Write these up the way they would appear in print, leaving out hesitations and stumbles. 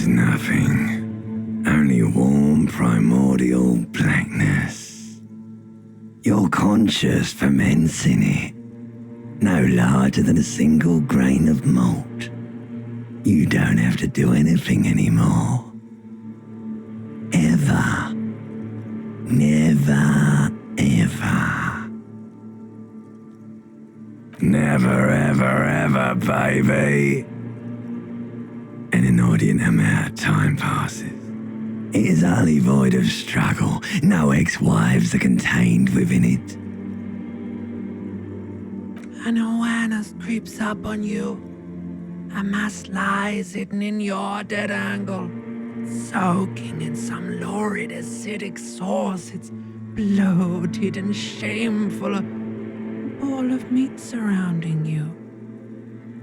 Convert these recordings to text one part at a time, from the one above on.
is nothing, only warm primordial blackness. Your conscious ferments in it, no larger than a single grain of malt. You don't have to do anything anymore. Ever. Never, ever. Never, ever, ever, baby. An inordinate amount of time passes. It is utterly void of struggle. No ex-wives are contained within it. An awareness creeps up on you. A mass lies hidden in your dead angle, soaking in some lurid acidic sauce. It's bloated and shameful, a ball of meat surrounding you.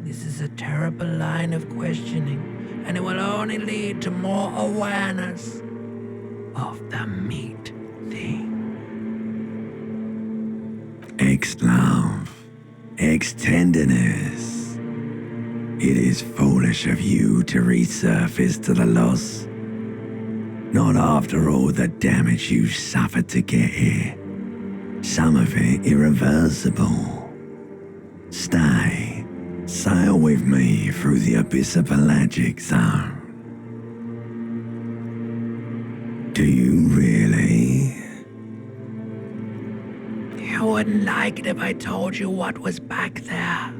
This is a terrible line of questioning, and it will only lead to more awareness of the meat thing. Ex-love, ex-tenderness. It is foolish of you to resurface to the loss. Not after all the damage you suffered to get here. Some of it irreversible. Stay. Sail with me through the abyss of pelagic zone. Do you really? You wouldn't like it if I told you what was back there.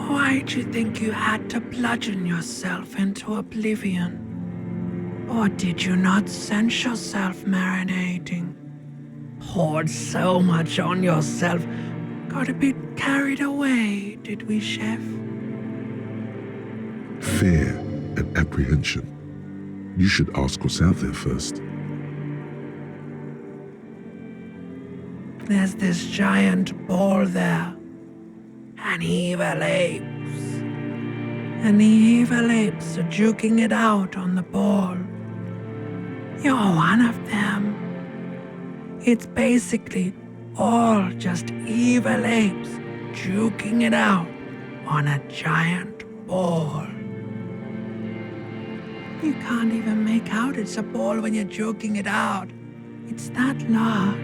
Why'd you think you had to bludgeon yourself into oblivion? Or did you not sense yourself marinating? Poured so much on yourself, got a bit carried away, did we, Chef? Fear and apprehension. You should ask what's out there first. There's this giant ball there. And evil apes. And the evil apes are juking it out on the ball. You're one of them. It's basically all just evil apes juking it out on a giant ball. You can't even make out it's a ball when you're juking it out. It's that large.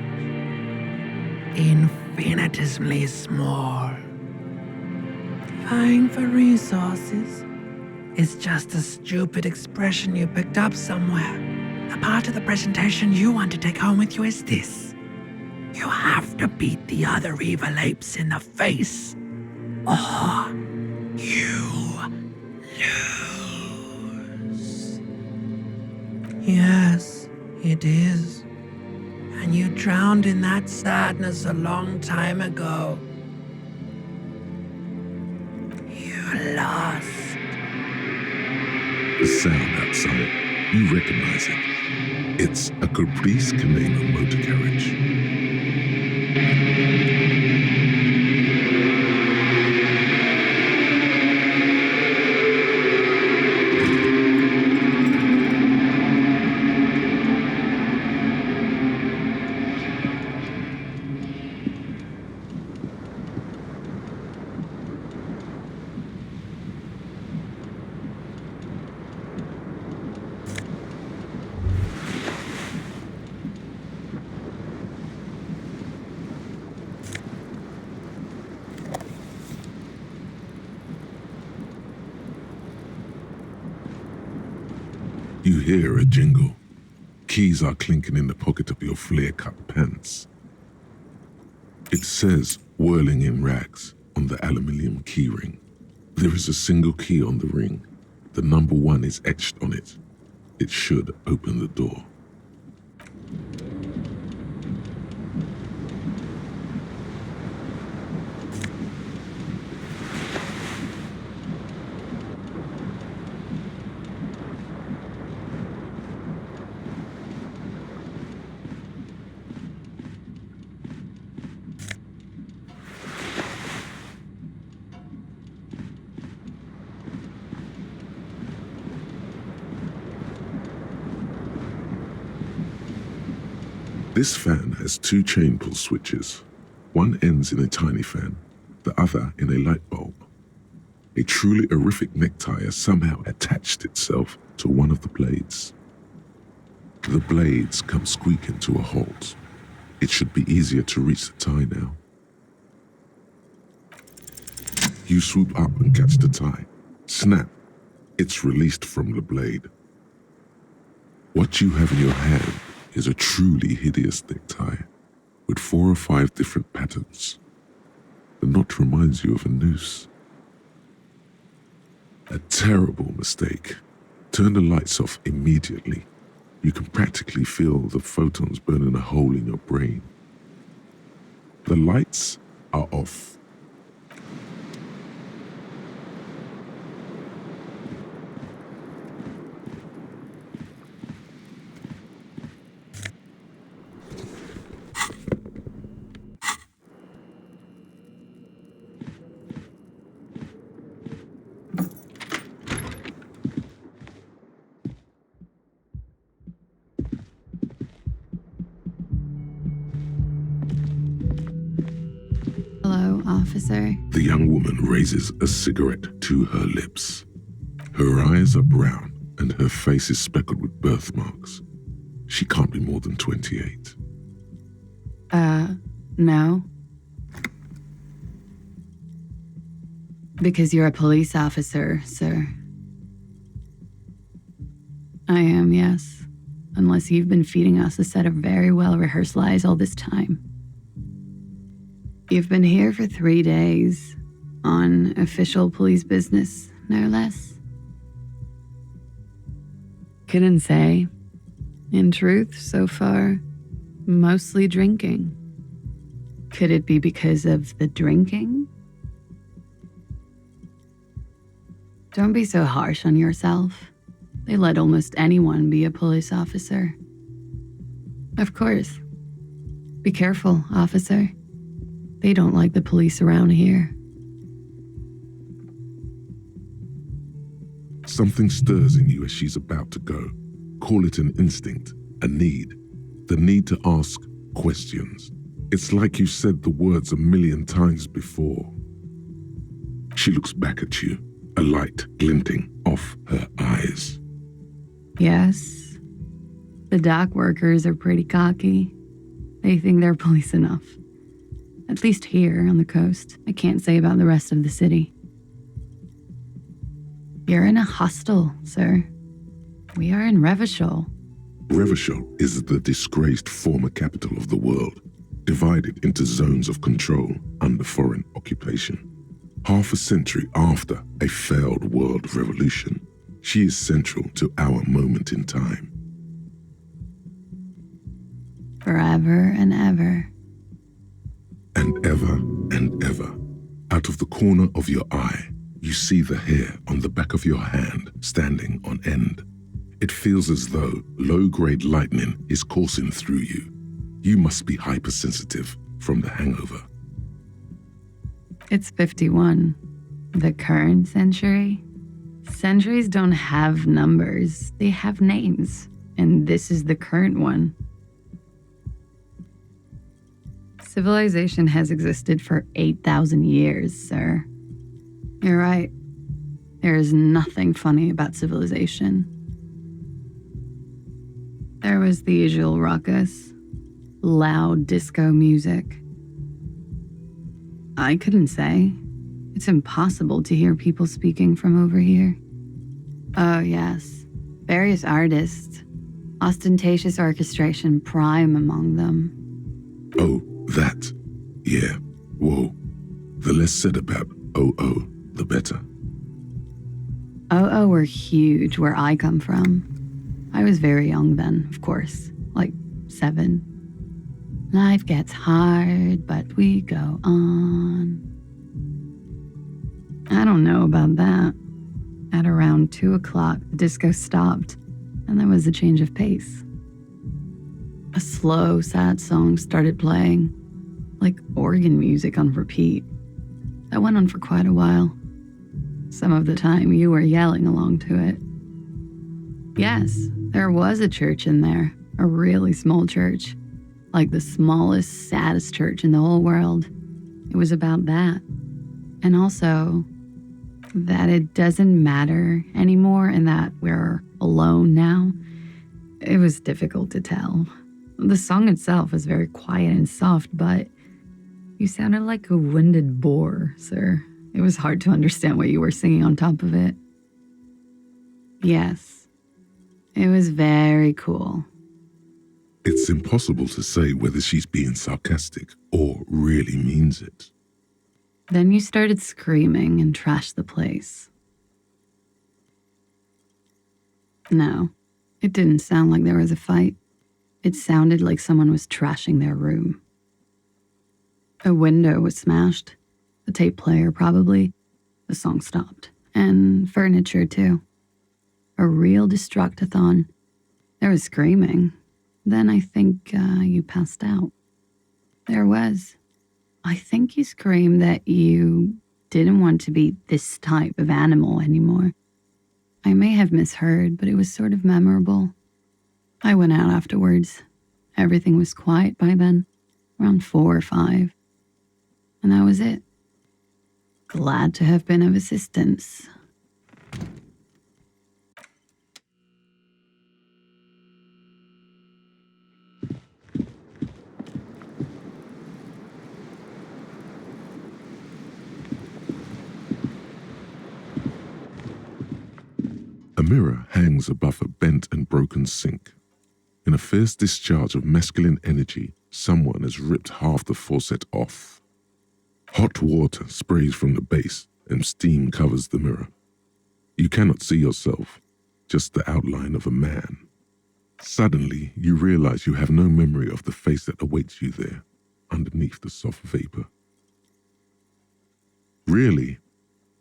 Infinitesimally small. Vying for resources is just a stupid expression you picked up somewhere. The part of the presentation you want to take home with you is this. You have to beat the other evil apes in the face, or you lose. Yes, it is. And you drowned in that sadness a long time ago. Lost. The sound outside, you recognize it. It's a Caprice Camino motor carriage. You hear a jingle. Keys are clinking in the pocket of your flare-cut pants. It says, whirling in rags, on the aluminium keyring. There is a single key on the ring. The number 1 is etched on it. It should open the door. This fan has 2 chain pull switches. One ends in a tiny fan, the other in a light bulb. A truly horrific necktie has somehow attached itself to one of the blades. The blades come squeaking to a halt. It should be easier to reach the tie now. You swoop up and catch the tie. Snap. It's released from the blade. What you have in your hand is a truly hideous necktie with 4 or 5 different patterns. The knot reminds you of a noose. A terrible mistake. Turn the lights off immediately. You can practically feel the photons burning a hole in your brain. The lights are off. Hello, officer. The young woman raises a cigarette to her lips. Her eyes are brown and her face is speckled with birthmarks. She can't be more than 28. No. Because you're a police officer, sir. I am, yes. Unless you've been feeding us a set of very well-rehearsed lies all this time. You've been here for 3 days, on official police business, no less. Couldn't say. In truth, so far, mostly drinking. Could it be because of the drinking? Don't be so harsh on yourself. They let almost anyone be a police officer. Of course. Be careful, officer. They don't like the police around here. Something stirs in you as she's about to go. Call it an instinct, a need. The need to ask questions. It's like you said the words 1,000,000 times before. She looks back at you, a light glinting off her eyes. Yes. The dock workers are pretty cocky. They think they're police enough. At least here on the coast. I can't say about the rest of the city. You're in a hostel, sir. We are in Revachol. Revachol is the disgraced former capital of the world, divided into zones of control under foreign occupation. Half a century after a failed world revolution, she is central to our moment in time. Forever and ever. And ever, out of the corner of your eye, you see the hair on the back of your hand standing on end. It feels as though low-grade lightning is coursing through you. You must be hypersensitive from the hangover. It's 51. The current century? Centuries don't have numbers. They have names. And this is the current one. Civilization has existed for 8,000 years, sir. You're right. There is nothing funny about civilization. There was the usual ruckus, loud disco music. I couldn't say. It's impossible to hear people speaking from over here. Oh, yes. Various artists. Ostentatious orchestration prime among them. Oh, that. Yeah. Whoa. The less said about OO, the better. OO were huge where I come from. I was very young then, of course. Like 7. Life gets hard, but we go on. I don't know about that. At around 2 o'clock, the disco stopped, and there was a change of pace. A slow, sad song started playing, like organ music on repeat. That went on for quite a while. Some of the time, you were yelling along to it. Yes, there was a church in there, a really small church, like the smallest, saddest church in the whole world. It was about that. And also, that it doesn't matter anymore and that we're alone now, it was difficult to tell. The song itself was very quiet and soft, but you sounded like a winded boar, sir. It was hard to understand what you were singing on top of it. Yes, it was very cool. It's impossible to say whether she's being sarcastic or really means it. Then you started screaming and trashed the place. No, it didn't sound like there was a fight. It sounded like someone was trashing their room. A window was smashed, a tape player probably, the song stopped, and furniture too. A real destructathon. There was screaming. Then I think you passed out. There was. I think you screamed that you didn't want to be this type of animal anymore. I may have misheard, but it was sort of memorable. I went out afterwards. Everything was quiet by then, around 4 or 5. And that was it. Glad to have been of assistance. A mirror hangs above a bent and broken sink. In a fierce discharge of masculine energy, someone has ripped half the faucet off. Hot water sprays from the base and steam covers the mirror. You cannot see yourself, just the outline of a man. Suddenly, you realize you have no memory of the face that awaits you there, underneath the soft vapor. Really,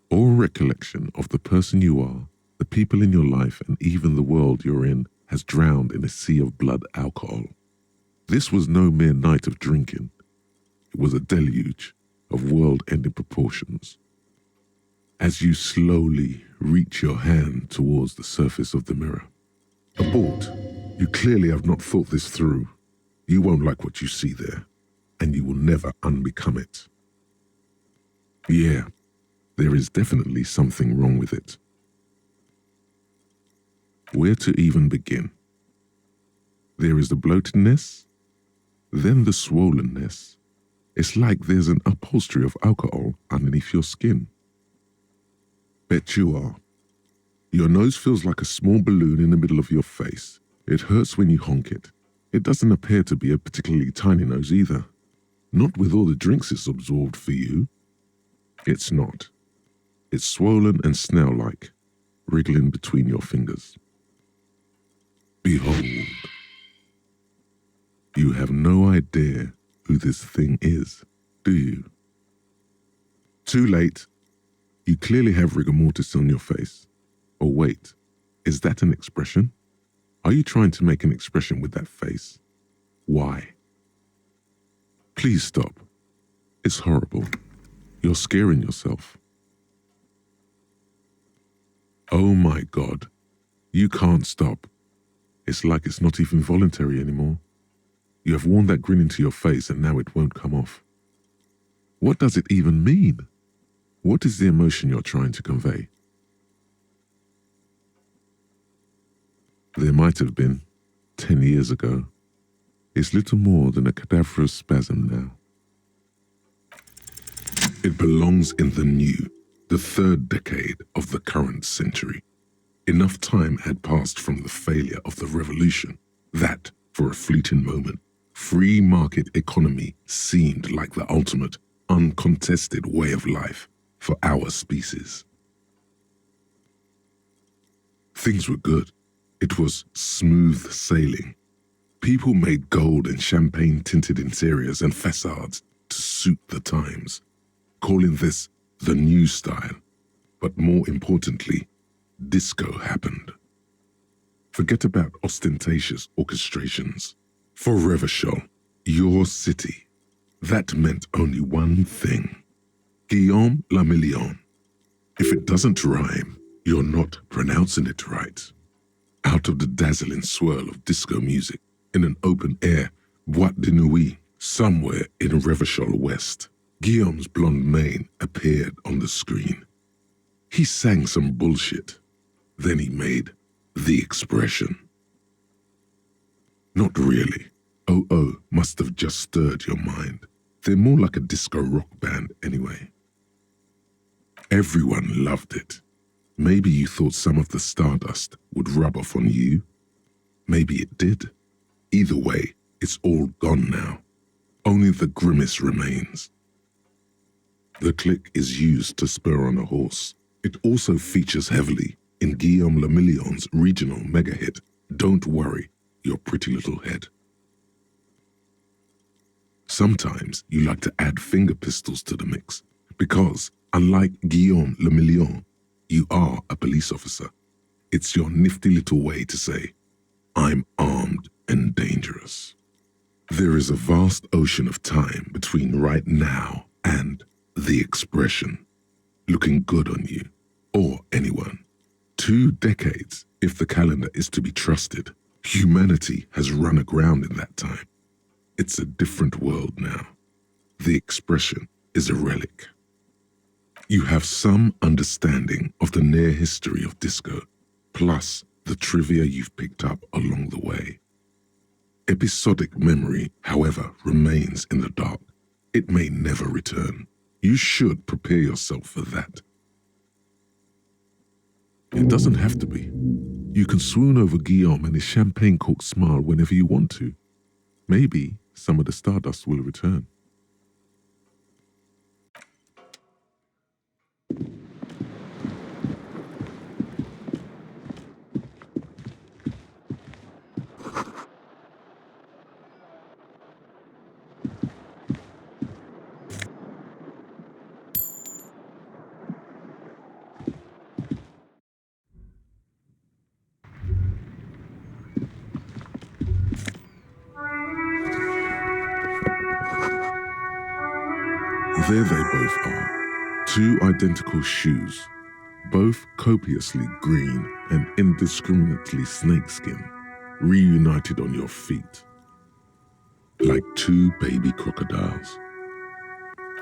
all recollection of the person you are, the people in your life, and even the world you're in has drowned in a sea of blood alcohol. This was no mere night of drinking. It was a deluge of world-ending proportions. As you slowly reach your hand towards the surface of the mirror. Abort. You clearly have not thought this through. You won't like what you see there, and you will never unbecome it. Yeah, there is definitely something wrong with it. Where to even begin? There is the bloatedness, then the swollenness. It's like there's an upholstery of alcohol underneath your skin. Bet you are. Your nose feels like a small balloon in the middle of your face. It hurts when you honk it. It doesn't appear to be a particularly tiny nose either. Not with all the drinks it's absorbed for you. It's not. It's swollen and snail-like, wriggling between your fingers. Behold. You have no idea who this thing is, do you? Too late. You clearly have rigor mortis on your face. Or wait, is that an expression? Are you trying to make an expression with that face? Why? Please stop. It's horrible. You're scaring yourself. Oh my God. You can't stop. It's like it's not even voluntary anymore. You have worn that grin into your face and now it won't come off. What does it even mean? What is the emotion you're trying to convey? There might have been, 10 years ago. It's little more than a cadaverous spasm now. It belongs in the new, the third decade of the current century. Enough time had passed from the failure of the revolution that, for a fleeting moment, free market economy seemed like the ultimate, uncontested way of life for our species. Things were good. It was smooth sailing. People made gold and champagne-tinted interiors and facades to suit the times, calling this the new style. But more importantly, disco happened. Forget about ostentatious orchestrations. For Revachol, your city, that meant only one thing. Guillaume la Million. If it doesn't rhyme, you're not pronouncing it right. Out of the dazzling swirl of disco music, in an open-air boîte de nuit somewhere in Revachol West, Guillaume's blonde mane appeared on the screen. He sang some bullshit. Then he made the expression. Not really. OO must have just stirred your mind. They're more like a disco rock band anyway. Everyone loved it. Maybe you thought some of the stardust would rub off on you. Maybe it did. Either way, it's all gone now. Only the grimace remains. The click is used to spur on a horse. It also features heavily in Guillaume Lemillion's regional mega hit, Don't Worry, Your Pretty Little Head. Sometimes you like to add finger pistols to the mix, because, unlike Guillaume Lemillion, you are a police officer. It's your nifty little way to say, I'm armed and dangerous. There is a vast ocean of time between right now and the expression, looking good on you, or anyone. 2 decades, if the calendar is to be trusted. Humanity has run aground in that time. It's a different world now. The expression is a relic. You have some understanding of the near history of disco, plus the trivia you've picked up along the way. Episodic memory, however, remains in the dark. It may never return. You should prepare yourself for that. It doesn't have to be. You can swoon over Guillaume and his champagne-corked smile whenever you want to. Maybe some of the stardust will return. There they both are, 2 identical shoes, both copiously green and indiscriminately snakeskin, reunited on your feet, like 2 baby crocodiles.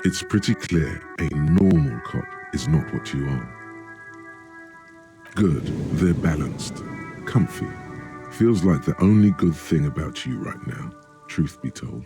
It's pretty clear a normal cop is not what you are. Good, they're balanced, comfy. Feels like the only good thing about you right now, truth be told.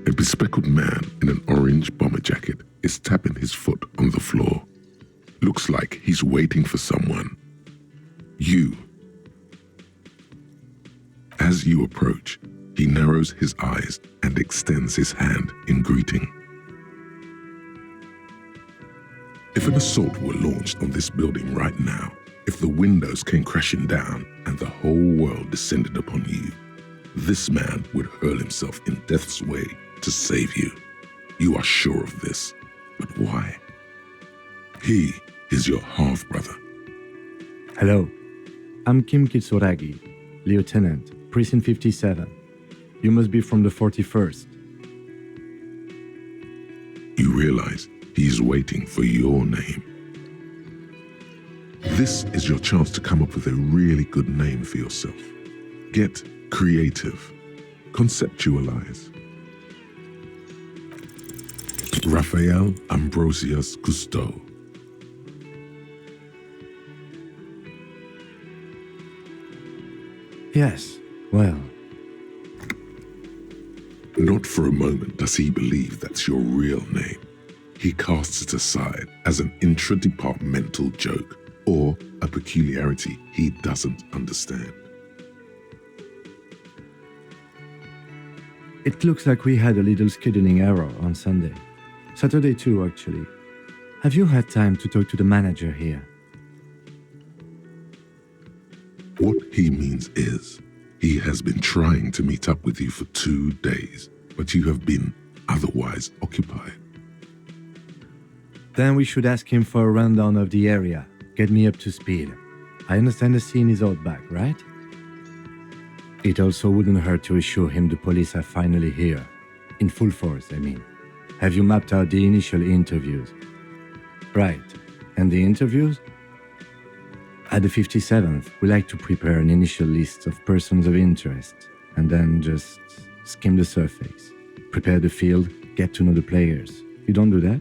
A bespectacled man in an orange bomber jacket is tapping his foot on the floor. Looks like he's waiting for someone. You. As you approach, he narrows his eyes and extends his hand in greeting. If an assault were launched on this building right now, if the windows came crashing down and the whole world descended upon you, this man would hurl himself in death's way to save you. You are sure of this. But why? He is your half-brother. Hello, I'm Kim Kitsuragi, Lieutenant, Precinct 57. You must be from the 41st. You realize he's waiting for your name. This is your chance to come up with a really good name for yourself. Get creative. Conceptualize. Raphael Ambrosius Cousteau. Yes, well. Not for a moment does he believe that's your real name. He casts it aside as an intra-departmental joke, or a peculiarity he doesn't understand. It looks like we had a little scheduling error on Sunday. Saturday too, actually. Have you had time to talk to the manager here? What he means is, he has been trying to meet up with you for 2 days, but you have been otherwise occupied. Then we should ask him for a rundown of the area. Get me up to speed. I understand the scene is out back, right? It also wouldn't hurt to assure him the police are finally here. In full force, I mean. Have you mapped out the initial interviews? Right. And the interviews? At the 57th, we like to prepare an initial list of persons of interest, and then just skim the surface. Prepare the field, get to know the players. You don't do that?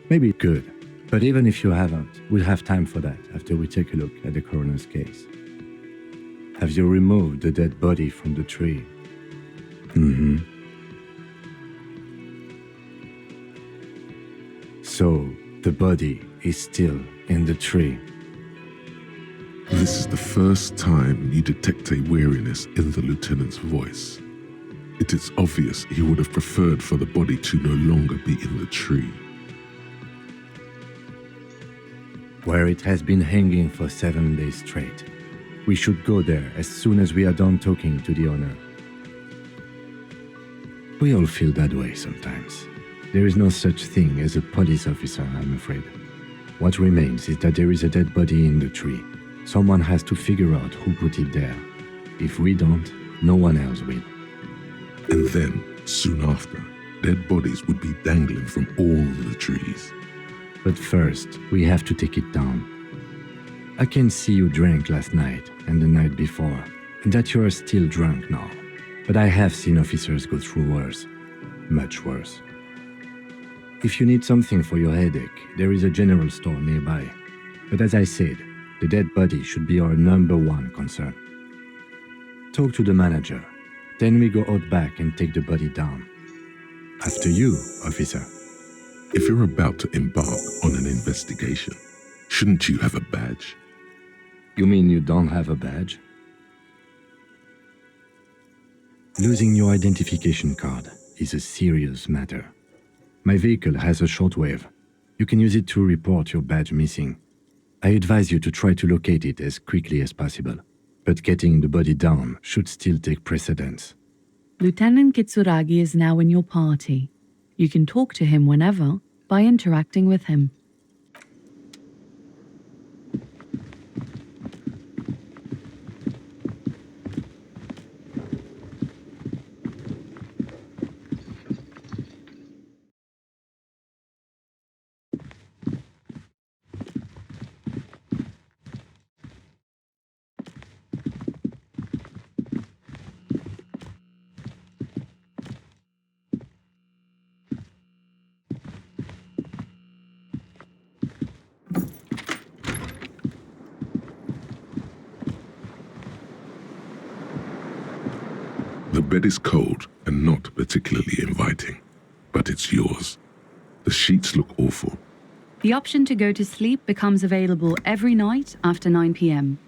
Maybe good. But even if you haven't, we'll have time for that after we take a look at the coroner's case. Have you removed the dead body from the tree? Mm-hmm. So, the body is still in the tree. This is the first time you detect a weariness in the lieutenant's voice. It is obvious he would have preferred for the body to no longer be in the tree. Where it has been hanging for 7 days straight. We should go there as soon as we are done talking to the owner. We all feel that way sometimes. There is no such thing as a police officer, I'm afraid. What remains is that there is a dead body in the tree. Someone has to figure out who put it there. If we don't, no one else will. And then, soon after, dead bodies would be dangling from all the trees. But first, we have to take it down. I can see you drank last night and the night before, and that you are still drunk now. But I have seen officers go through worse. Much worse. If you need something for your headache, there is a general store nearby. But as I said, the dead body should be our #1 concern. Talk to the manager. Then we go out back and take the body down. After you, officer. If you're about to embark on an investigation, shouldn't you have a badge? You mean you don't have a badge? Losing your identification card is a serious matter. My vehicle has a shortwave. You can use it to report your badge missing. I advise you to try to locate it as quickly as possible, but getting the body down should still take precedence. Lieutenant Kitsuragi is now in your party. You can talk to him whenever by interacting with him. The bed is cold and not particularly inviting, but it's yours. The sheets look awful. The option to go to sleep becomes available every night after 9 p.m.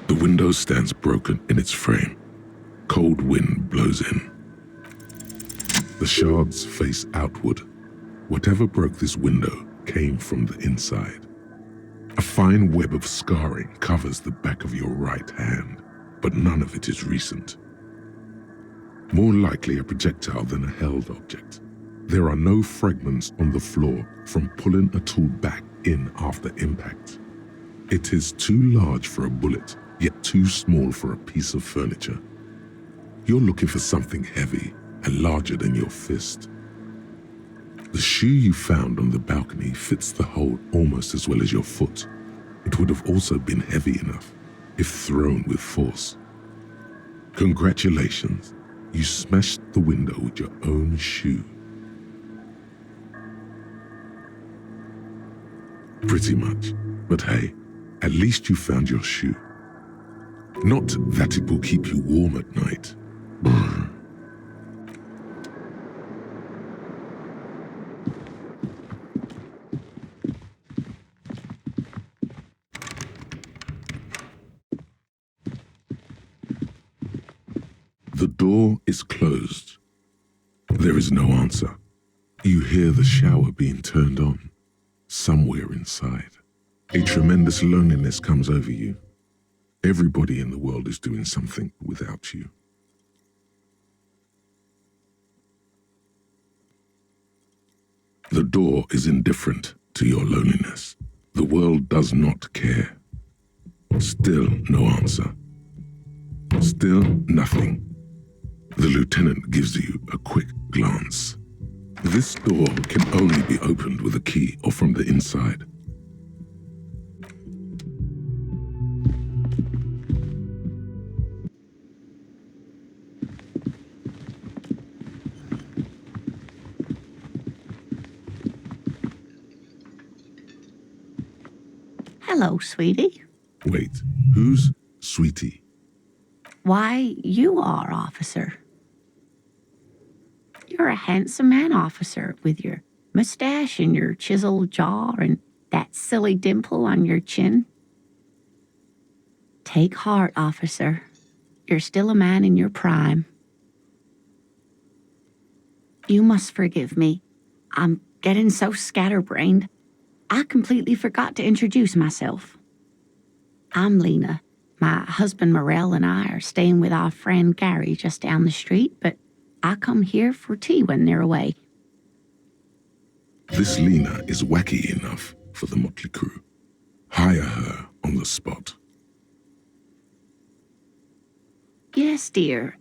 The window stands broken in its frame. Cold wind blows in. The shards face outward. Whatever broke this window came from the inside. A fine web of scarring covers the back of your right hand, but none of it is recent. More likely a projectile than a held object. There are no fragments on the floor from pulling a tool back in after impact. It is too large for a bullet, yet too small for a piece of furniture. You're looking for something heavy and larger than your fist. The shoe you found on the balcony fits the hole almost as well as your foot. It would have also been heavy enough if thrown with force. Congratulations, you smashed the window with your own shoe. Pretty much, but hey, at least you found your shoe. Not that it will keep you warm at night. The door is closed. There is no answer. You hear the shower being turned on, somewhere inside. A tremendous loneliness comes over you. Everybody in the world is doing something without you. The door is indifferent to your loneliness. The world does not care. Still no answer. Still nothing. The lieutenant gives you a quick glance. This door can only be opened with a key or from the inside. Hello, sweetie. Wait, who's Sweetie? Why, you are, officer. You're a handsome man, officer, with your mustache and your chiseled jaw and that silly dimple on your chin. Take heart, officer. You're still a man in your prime. You must forgive me. I'm getting so scatterbrained. I completely forgot to introduce myself. I'm Lena. My husband Morel and I are staying with our friend Gary just down the street, but I come here for tea when they're away. This Lena is wacky enough for the motley crew. Hire her on the spot. Yes, dear.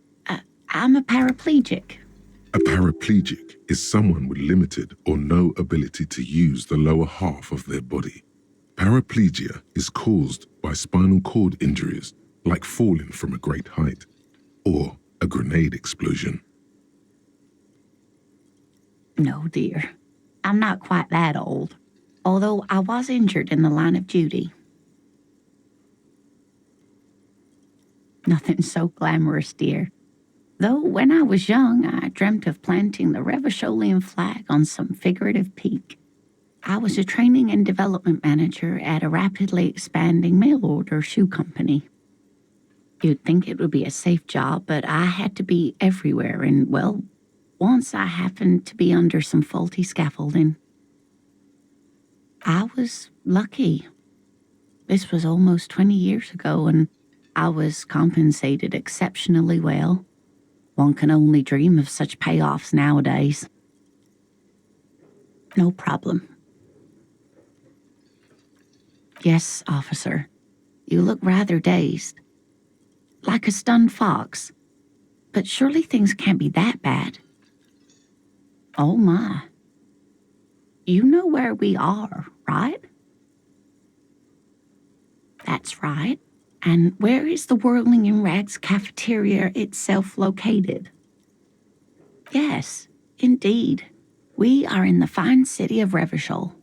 I'm a paraplegic. A paraplegic is someone with limited or no ability to use the lower half of their body. Paraplegia is caused by spinal cord injuries, like falling from a great height, or a grenade explosion. No, dear. I'm not quite that old, although I was injured in the line of duty. Nothing so glamorous, dear. Though when I was young, I dreamt of planting the Revacholian flag on some figurative peak. I was a training and development manager at a rapidly expanding mail-order shoe company. You'd think it would be a safe job, but I had to be everywhere, and, well, once I happened to be under some faulty scaffolding. I was lucky. This was almost 20 years ago, and I was compensated exceptionally well. One can only dream of such payoffs nowadays. No problem. Yes, officer. You look rather dazed. Like a stunned fox. But surely things can't be that bad. Oh my. You know where we are, right? That's right. And where is the Whirling in Rags cafeteria itself located? Yes, indeed. We are in the fine city of Revachol.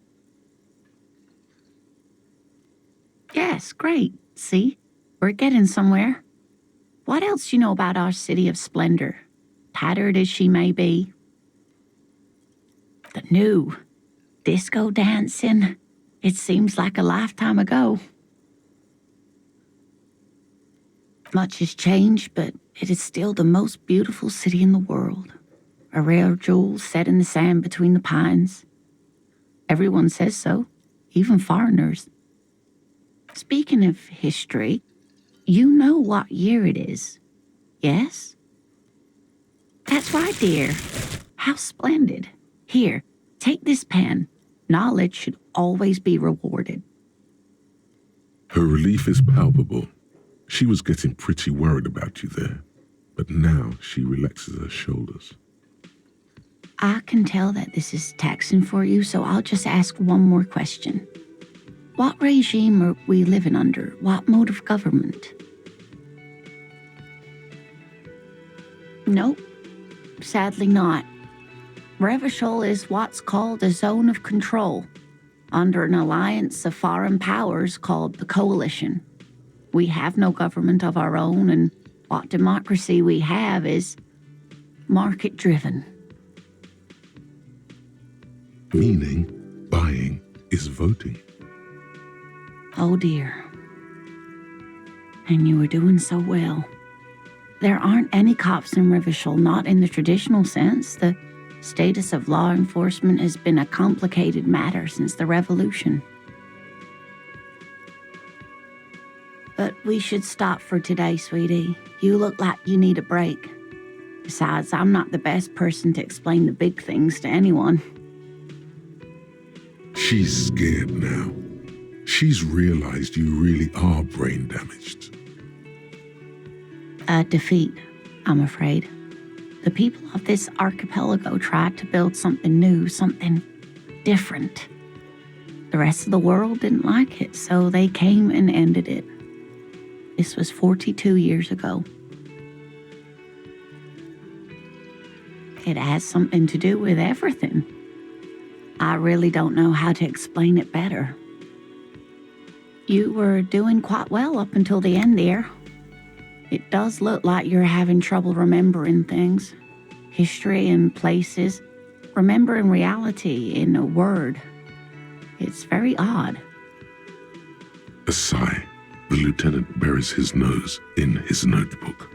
Yes, great. See? We're getting somewhere. What else do you know about our city of splendor? Tattered as she may be. The new disco dancing. It seems like a lifetime ago. Much has changed, but it is still the most beautiful city in the world. A rare jewel set in the sand between the pines. Everyone says so, even foreigners. Speaking of history, you know what year it is, yes? That's right, dear. How splendid. Here, take this pen. Knowledge should always be rewarded. Her relief is palpable. She was getting pretty worried about you there, but now she relaxes her shoulders. I can tell that this is taxing for you, so I'll just ask one more question. What regime are we living under? What mode of government? Nope, sadly not. Revachol is what's called a zone of control, under an alliance of foreign powers called the Coalition. We have no government of our own, and what democracy we have is market-driven. Meaning, buying is voting. Oh dear. And you were doing so well. There aren't any cops in Rivershall, not in the traditional sense. The status of law enforcement has been a complicated matter since the Revolution. But we should stop for today, sweetie. You look like you need a break. Besides, I'm not the best person to explain the big things to anyone. She's scared now. She's realized you really are brain damaged. A defeat, I'm afraid. The people of this archipelago tried to build something new, something different. The rest of the world didn't like it, so they came and ended it. This was 42 years ago. It has something to do with everything. I really don't know how to explain it better. You were doing quite well up until the end there. It does look like you're having trouble remembering things. History and places. Remembering reality in a word. It's very odd. A sigh. The lieutenant buries his nose in his notebook.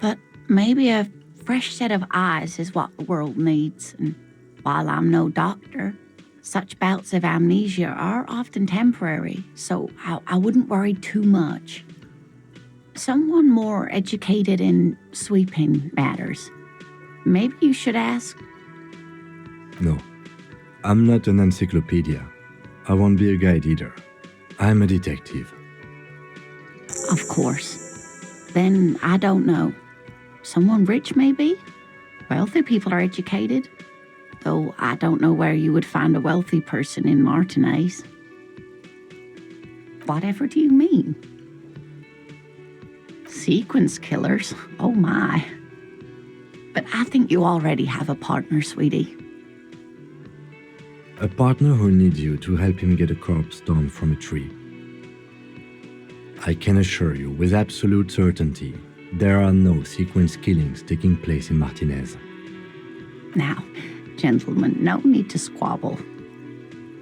But maybe a fresh set of eyes is what the world needs. And while I'm no doctor, such bouts of amnesia are often temporary, so I wouldn't worry too much. Someone more educated in sweeping matters. Maybe you should ask. No, I'm not an encyclopedia. I won't be a guide either. I'm a detective. Of course. Then I don't know. Someone rich, maybe? Wealthy people are educated. Though I don't know where you would find a wealthy person in Martinez. Whatever do you mean? Sequence killers? Oh my. But I think you already have a partner, sweetie. A partner who needs you to help him get a corpse down from a tree. I can assure you with absolute certainty, there are no sequence killings taking place in Martinez. Now, gentlemen, no need to squabble.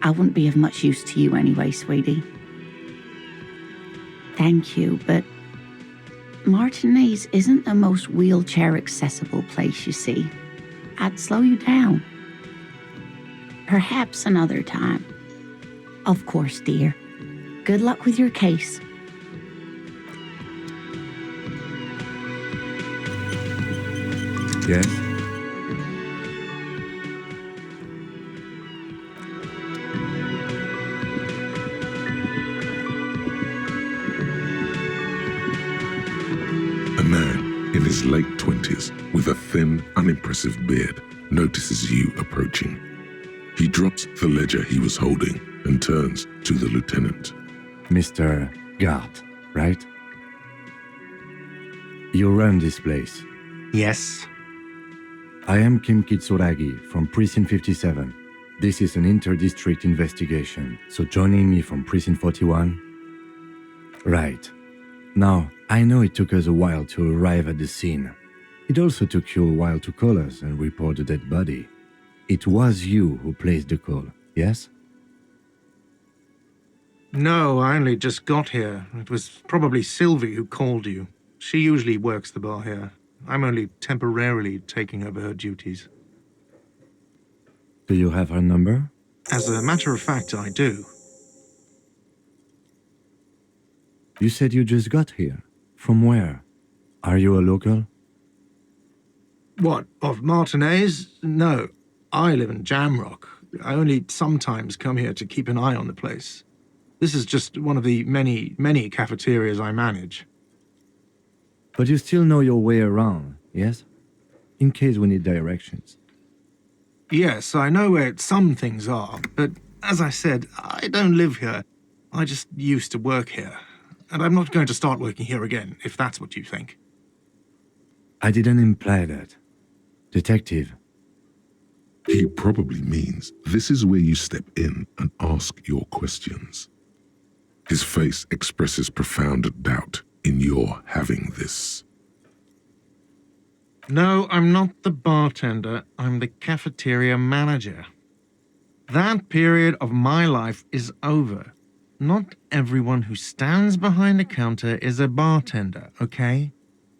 I wouldn't be of much use to you anyway, sweetie. Thank you, but Martinez isn't the most wheelchair-accessible place, you see. I'd slow you down. Perhaps another time. Of course, dear. Good luck with your case. Yes? A man in his late 20s with a thin, unimpressive beard notices you approaching. He drops the ledger he was holding and turns to the lieutenant. Mr. Gart, right? You run this place. Yes. I am Kim Kitsuragi from Precinct 57. This is an inter-district investigation, so joining me from Precinct 41? Right. Now, I know it took us a while to arrive at the scene. It also took you a while to call us and report the dead body. It was you who placed the call, yes? No, I only just got here. It was probably Sylvie who called you. She usually works the bar here. I'm only temporarily taking over her duties. Do you have her number? As a matter of fact, I do. You said you just got here. From where? Are you a local? What, of Martinez? No, I live in Jamrock. I only sometimes come here to keep an eye on the place. This is just one of the many cafeterias I manage. But you still know your way around, yes? In case we need directions. Yes, I know where some things are, but as I said, I don't live here. I just used to work here. And I'm not going to start working here again, if that's what you think. I didn't imply that. Detective. He probably means this is where you step in and ask your questions. His face expresses profound doubt in your having this. No, I'm not the bartender. I'm the cafeteria manager. That period of my life is over. Not everyone who stands behind a counter is a bartender, okay?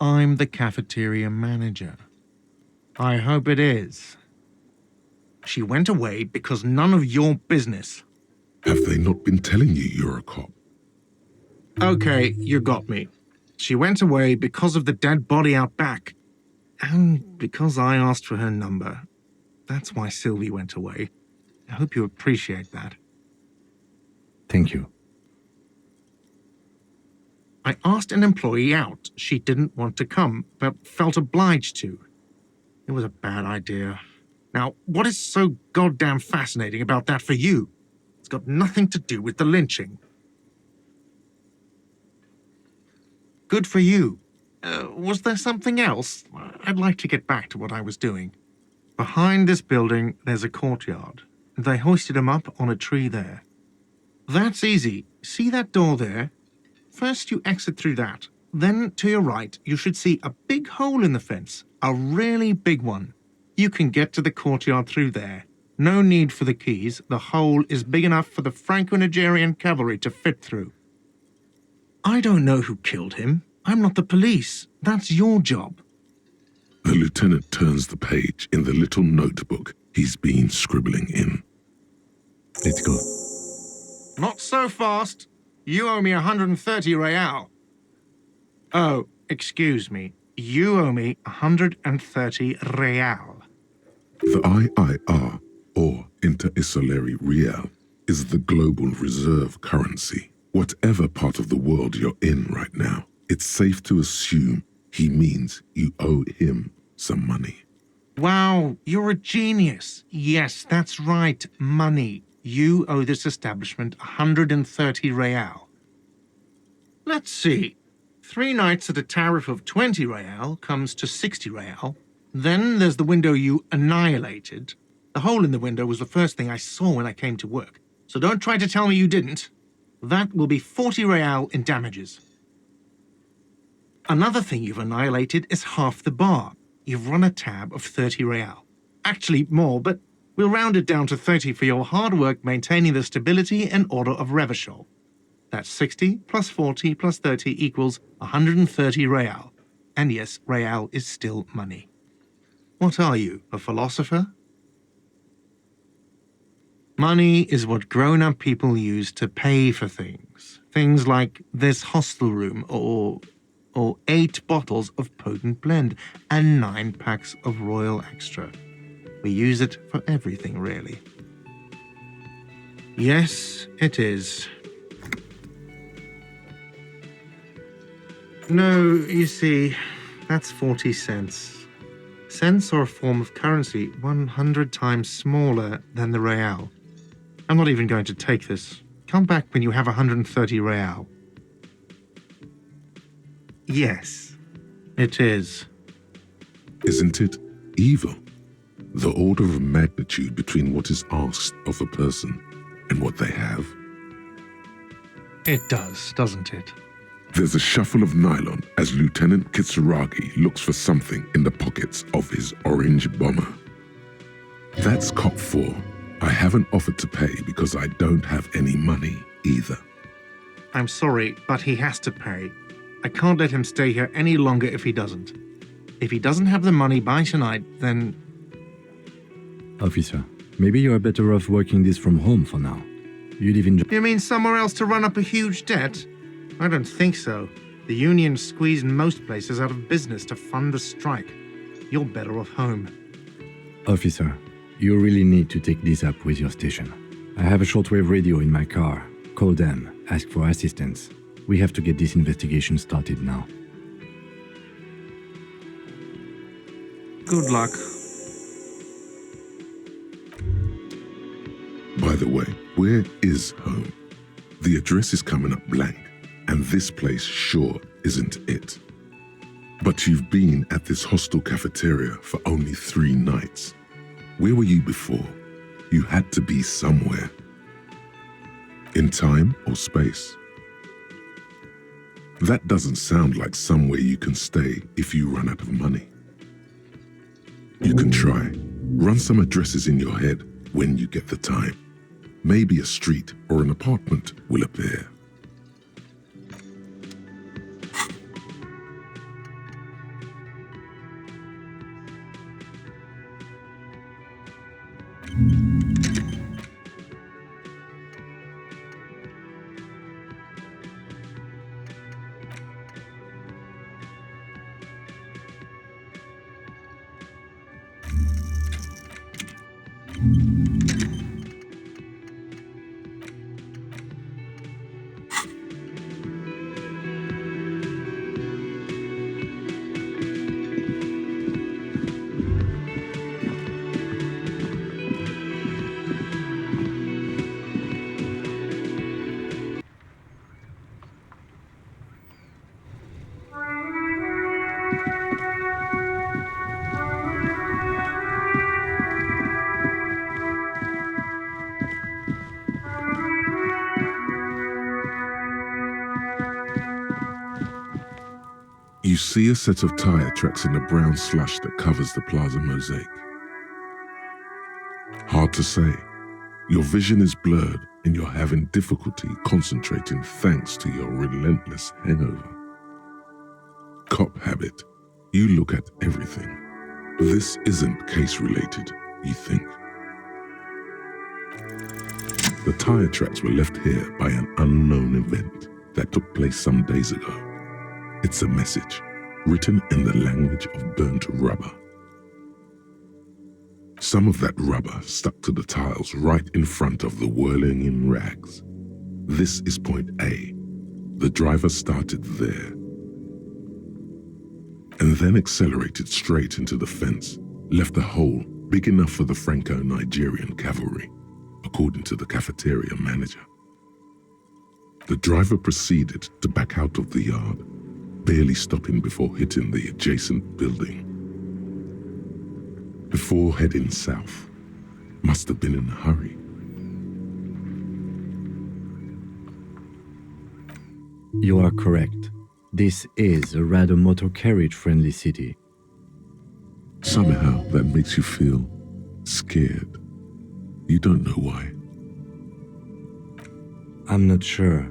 I'm the cafeteria manager. I hope it is. She went away because none of your business. Have they not been telling you you're a cop? Okay, you got me. She went away because of the dead body out back. And because I asked for her number. That's why Sylvie went away. I hope you appreciate that. Thank you. I asked an employee out. She didn't want to come, but felt obliged to. It was a bad idea. Now, what is so goddamn fascinating about that for you? It's got nothing to do with the lynching. Good for you. Was there something else? I'd like to get back to what I was doing. Behind this building, there's a courtyard. They hoisted him up on a tree there. That's easy. See that door there? First you exit through that. Then, to your right, you should see a big hole in the fence. A really big one. You can get to the courtyard through there. No need for the keys. The hole is big enough for the Franco-Nigerian cavalry to fit through. I don't know who killed him. I'm not the police. That's your job. The lieutenant turns the page in the little notebook he's been scribbling in. Let's go. Not so fast. You owe me 130 real. Oh, excuse me. You owe me 130 real. The IIR, or Inter-Isolary Real, is the global reserve currency. Whatever part of the world you're in right now, it's safe to assume he means you owe him some money. Wow, you're a genius. Yes, that's right, money. You owe this establishment 130 real. Let's see. 3 nights at a tariff of 20 real comes to 60 real. Then there's the window you annihilated. The hole in the window was the first thing I saw when I came to work. So don't try to tell me you didn't. That will be 40 real in damages. Another thing you've annihilated is half the bar. You've run a tab of 30 real. Actually more, but we'll round it down to 30 for your hard work maintaining the stability and order of Revachol. That's 60 plus 40 plus 30 equals 130 real. And yes, real is still money. What are you, a philosopher? Money is what grown-up people use to pay for things. Things like this hostel room or 8 bottles of potent blend and 9 packs of Royal Extra. We use it for everything, really. Yes, it is. No, you see, that's 40 cents. Cents are a form of currency 100 times smaller than the real. I'm not even going to take this. Come back when you have 130 real. Yes, it is. Isn't it evil? The order of magnitude between what is asked of a person and what they have. It does, doesn't it? There's a shuffle of nylon as Lieutenant Kitsuragi looks for something in the pockets of his orange bomber. That's Cop 4. I haven't offered to pay because I don't have any money either. I'm sorry, but he has to pay. I can't let him stay here any longer if he doesn't. If he doesn't have the money by tonight, then... Officer, maybe you are better off working this from home for now. You live in... You mean somewhere else to run up a huge debt? I don't think so. The union squeezed most places out of business to fund the strike. You're better off home. Officer, you really need to take this up with your station. I have a shortwave radio in my car. Call them, ask for assistance. We have to get this investigation started now. Good luck. By the way, where is home? The address is coming up blank, and this place sure isn't it. But you've been at this hostel cafeteria for only 3 nights. Where were you before? You had to be somewhere. In time or space? That doesn't sound like somewhere you can stay if you run out of money. You can try. Run some addresses in your head when you get the time. Maybe a street or an apartment will appear. You see a set of tire tracks in the brown slush that covers the plaza mosaic. Hard to say. Your vision is blurred and you're having difficulty concentrating thanks to your relentless hangover. Cop habit. You look at everything. This isn't case-related, you think. The tire tracks were left here by an unknown event that took place some days ago. It's a message, written in the language of burnt rubber. Some of that rubber stuck to the tiles right in front of the whirling in rags. This is point A. The driver started there and then accelerated straight into the fence, left a hole big enough for the Franco-Nigerian cavalry, according to the cafeteria manager. The driver proceeded to back out of the yard, barely stopping before hitting the adjacent building. Before heading south, must have been in a hurry. You are correct. This is a rather motor carriage-friendly city. Somehow that makes you feel scared. You don't know why. I'm not sure.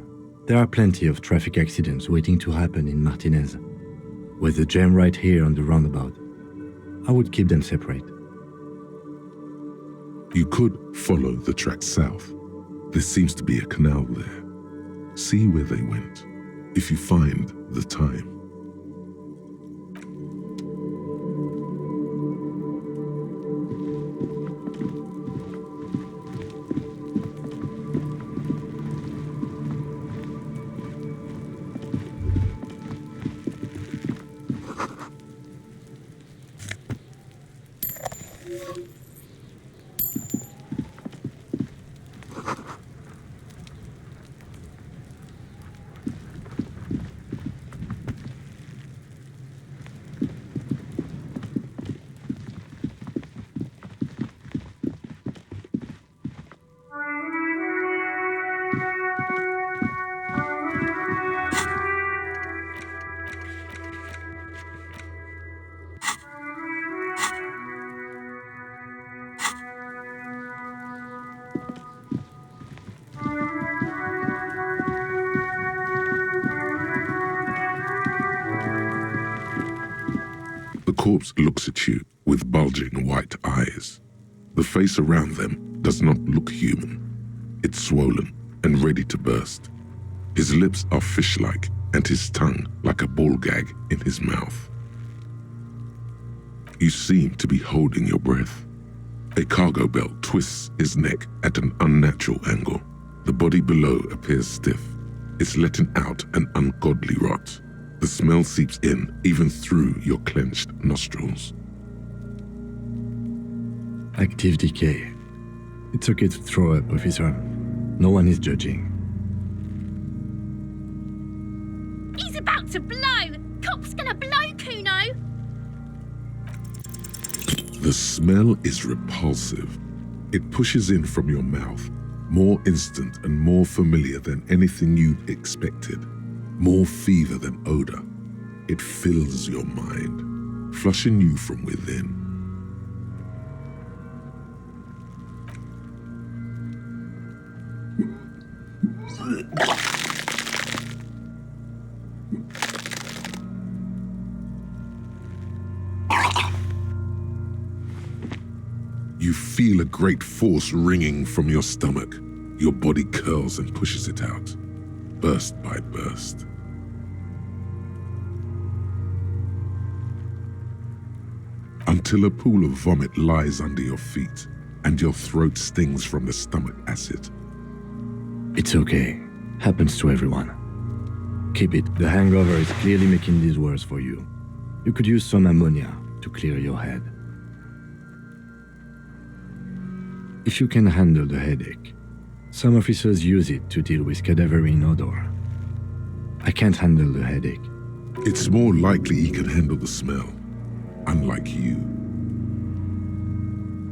There are plenty of traffic accidents waiting to happen in Martinez. With the jam right here on the roundabout, I would keep them separate. You could follow the track south. There seems to be a canal there. See where they went, if you find the time. The corpse looks at you with bulging white eyes. The face around them does not look human. It's swollen and ready to burst. His lips are fish-like and his tongue like a ball gag in his mouth. You seem to be holding your breath. A cargo belt twists his neck at an unnatural angle. The body below appears stiff. It's letting out an ungodly rot. The smell seeps in even through your clenched nostrils. Active decay. It's okay to throw up, officer. No one is judging. He's about to blow! Cop's gonna blow, Kuno! The smell is repulsive. It pushes in from your mouth, more instant and more familiar than anything you'd expected. More fever than odor. It fills your mind, flushing you from within. You feel a great force ringing from your stomach. Your body curls and pushes it out, burst by burst. Until a pool of vomit lies under your feet and your throat stings from the stomach acid. It's okay. Happens to everyone. Keep it. The hangover is clearly making this worse for you. You could use some ammonia to clear your head. If you can handle the headache, some officers use it to deal with cadaverine odor. I can't handle the headache. It's more likely he can handle the smell, unlike you.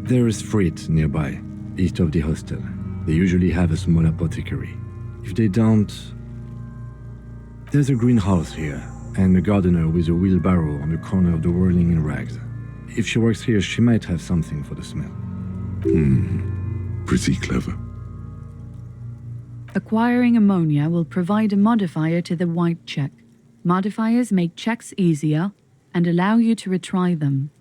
There is Frit nearby, east of the hostel. They usually have a small apothecary. If they don't... There's a greenhouse here, and a gardener with a wheelbarrow on the corner of the whirling in rags. If she works here, she might have something for the smell. Pretty clever. Acquiring ammonia will provide a modifier to the white check. Modifiers make checks easier and allow you to retry them.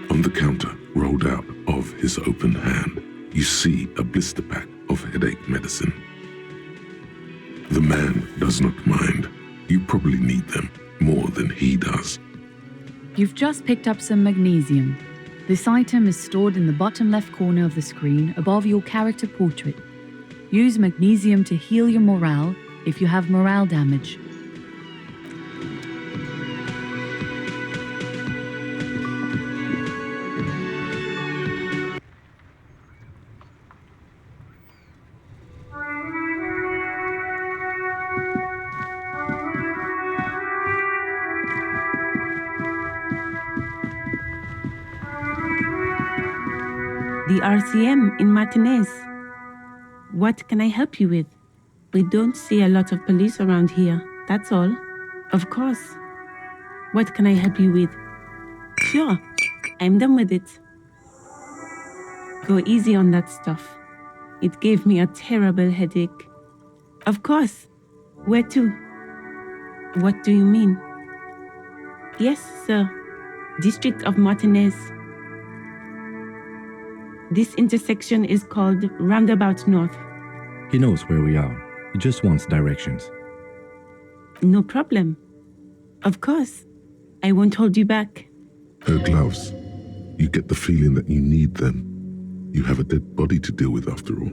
On the counter, rolled out of his open hand, you see a blister pack of headache medicine. The man does not mind. You probably need them more than he does. You've just picked up some magnesium. This item is stored in the bottom left corner of the screen above your character portrait. Use magnesium to heal your morale if you have morale damage. The RCM in Martinez. What can I help you with? We don't see a lot of police around here, that's all. Of course. What can I help you with? Sure, I'm done with it. Go easy on that stuff. It gave me a terrible headache. Of course. Where to? What do you mean? Yes, sir. District of Martinez. This intersection is called Roundabout North. He knows where we are. He just wants directions. No problem. Of course. I won't hold you back. Her gloves. You get the feeling that you need them. You have a dead body to deal with after all.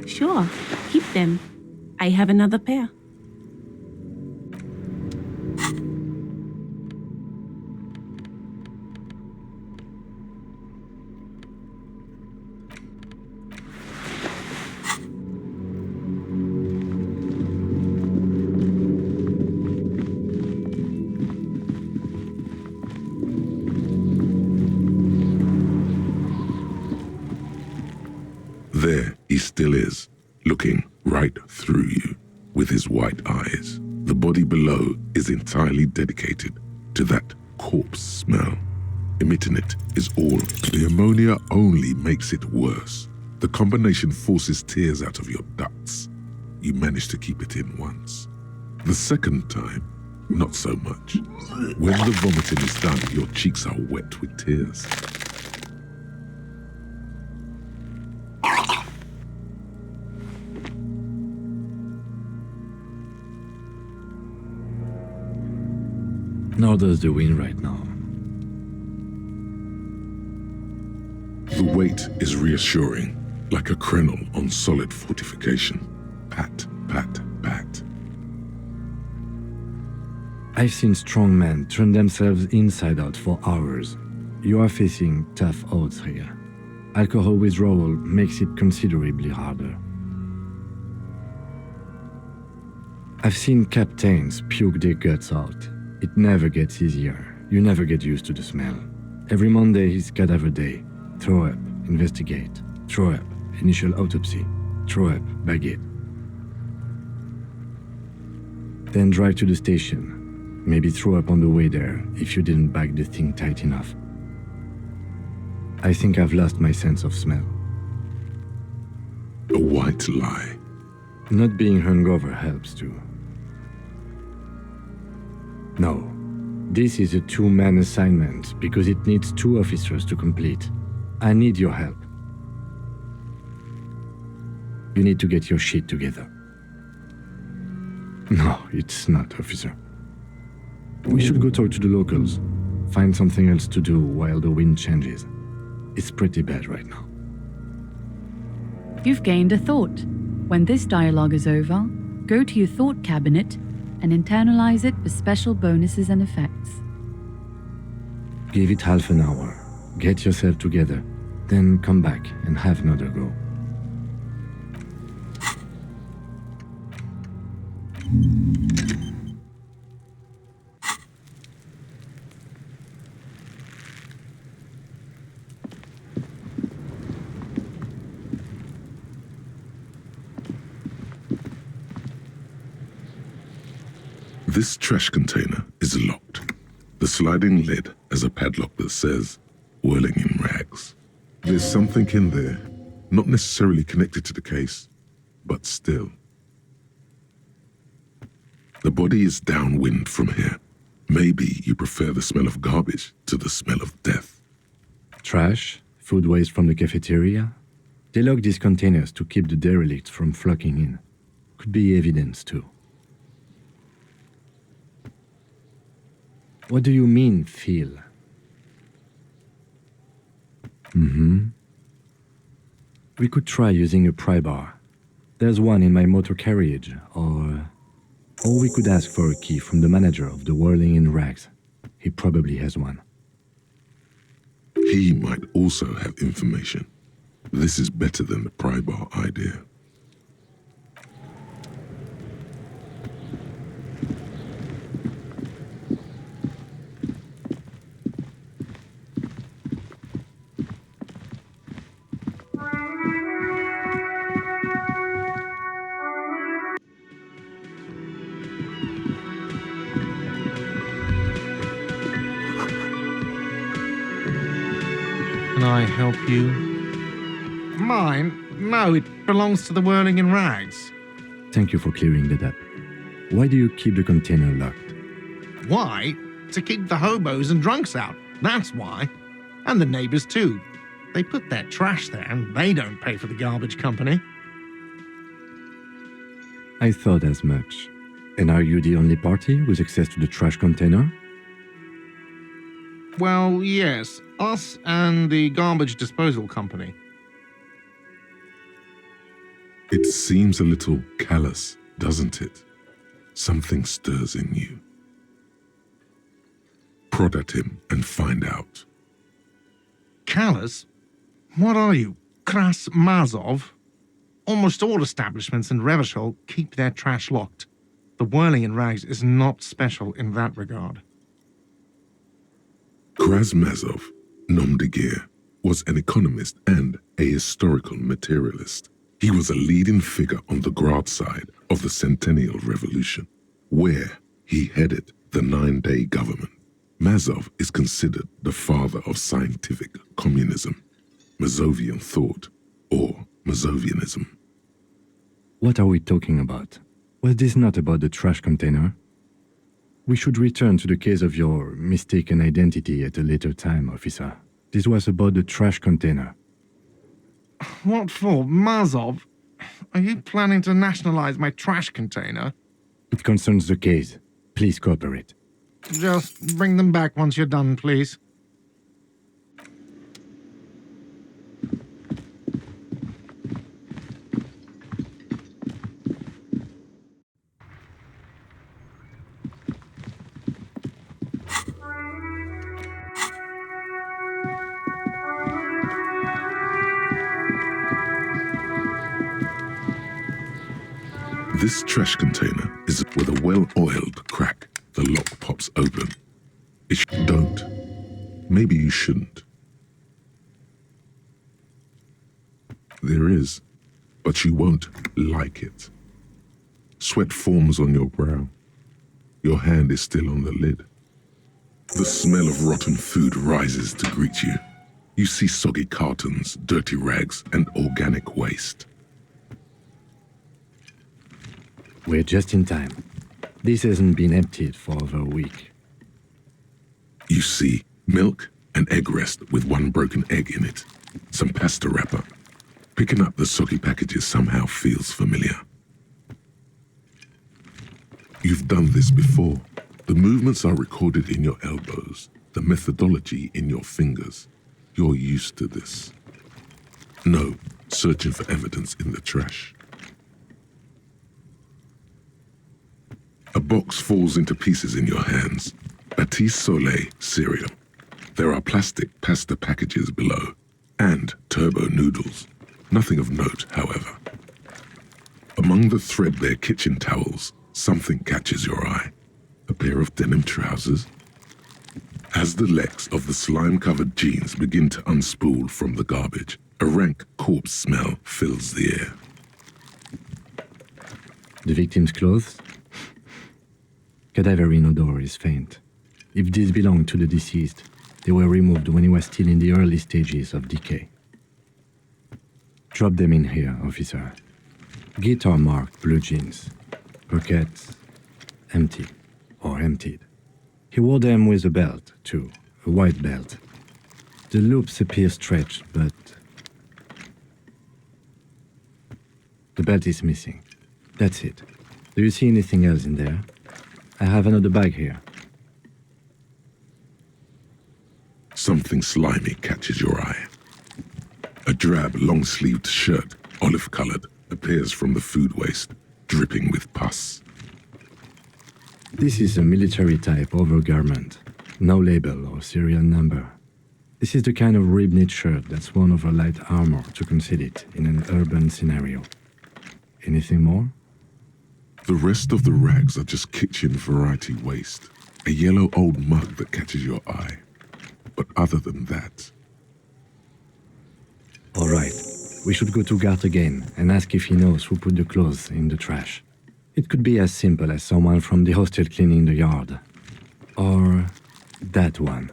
Sure, keep them. I have another pair. There he still is, looking right through you with his white eyes. The body below is entirely dedicated to that corpse smell. Emitting it is all. The ammonia only makes it worse. The combination forces tears out of your ducts. You manage to keep it in once. The second time, not so much. When the vomiting is done, your cheeks are wet with tears. Nor does the wind right now. The weight is reassuring, like a crenel on solid fortification. Pat, pat, pat. I've seen strong men turn themselves inside out for hours. You are facing tough odds here. Alcohol withdrawal makes it considerably harder. I've seen captains puke their guts out. It never gets easier. You never get used to the smell. Every Monday is cadaver day. Throw up, investigate. Throw up, initial autopsy. Throw up, bag it. Then drive to the station. Maybe throw up on the way there if you didn't bag the thing tight enough. I think I've lost my sense of smell. A white lie. Not being hungover helps too. No, this is a two-man assignment because it needs 2 officers to complete. I need your help. You need to get your shit together. No, it's not, officer. We should go talk to the locals. Find something else to do while the wind changes. It's pretty bad right now. You've gained a thought. When this dialogue is over, go to your thought cabinet and internalize it for special bonuses and effects. Give it half an hour. Get yourself together. Then come back and have another go. This trash container is locked. The sliding lid has a padlock that says, "Whirling in rags." There's something in there, not necessarily connected to the case, but still. The body is downwind from here. Maybe you prefer the smell of garbage to the smell of death. Trash, food waste from the cafeteria. They lock these containers to keep the derelicts from flocking in. Could be evidence too. What do you mean, feel? We could try using a pry bar. There's one in my motor carriage, or we could ask for a key from the manager of the Whirling in Rags. He probably has one. He might also have information. This is better than the pry bar idea. Can I help you? Mine? No, it belongs to the Whirling in Rags. Thank you for clearing that up. Why do you keep the container locked? Why? To keep the hobos and drunks out. That's why. And the neighbors too. They put their trash there and they don't pay for the garbage company. I thought as much. And are you the only party with access to the trash container? Well, yes. Us and the garbage disposal company. It seems a little callous, doesn't it? Something stirs in you. Prod at him and find out. Callous? What are you, Kras Mazov? Almost all establishments in Revachol keep their trash locked. The Whirling in Rags is not special in that regard. Krasmazov, nom de guerre, was an economist and a historical materialist. He was a leading figure on the Grad side of the Centennial Revolution, where he headed the 9-day government. Mazov is considered the father of scientific communism, Mazovian thought, or Mazovianism. What are we talking about? Was this not about the trash container? We should return to the case of your mistaken identity at a later time, officer. This was about the trash container. What for, Mazov? Are you planning to nationalize my trash container? It concerns the case. Please cooperate. Just bring them back once you're done, please. This trash container is with a well-oiled crack. The lock pops open. Don't. Maybe you shouldn't. There is, but you won't like it. Sweat forms on your brow. Your hand is still on the lid. The smell of rotten food rises to greet you. You see soggy cartons, dirty rags, and organic waste. We're just in time. This hasn't been emptied for over a week. You see milk and egg rest with one broken egg in it. Some pasta wrapper. Picking up the soggy packages somehow feels familiar. You've done this before. The movements are recorded in your elbows, the methodology in your fingers. You're used to this. No, searching for evidence in the trash. A box falls into pieces in your hands. Batiste Soleil cereal. There are plastic pasta packages below, and turbo noodles. Nothing of note, however. Among the threadbare kitchen towels, something catches your eye. A pair of denim trousers. As the legs of the slime-covered jeans begin to unspool from the garbage, a rank corpse smell fills the air. The victim's clothes? Cadaverine odor is faint. If these belong to the deceased, they were removed when he was still in the early stages of decay. Drop them in here, officer. Guitar-marked blue jeans. Pockets empty or emptied. He wore them with a belt, too, a white belt. The loops appear stretched, but the belt is missing. That's it. Do you see anything else in there? I have another bag here. Something slimy catches your eye. A drab, long-sleeved shirt, olive-colored, appears from the food waste, dripping with pus. This is a military-type overgarment. No label or serial number. This is the kind of rib-knit shirt that's worn over light armor to conceal it in an urban scenario. Anything more? The rest of the rags are just kitchen variety waste. A yellow old mug that catches your eye. But other than that... All right. We should go to Gart again and ask if he knows who put the clothes in the trash. It could be as simple as someone from the hostel cleaning the yard. Or that one.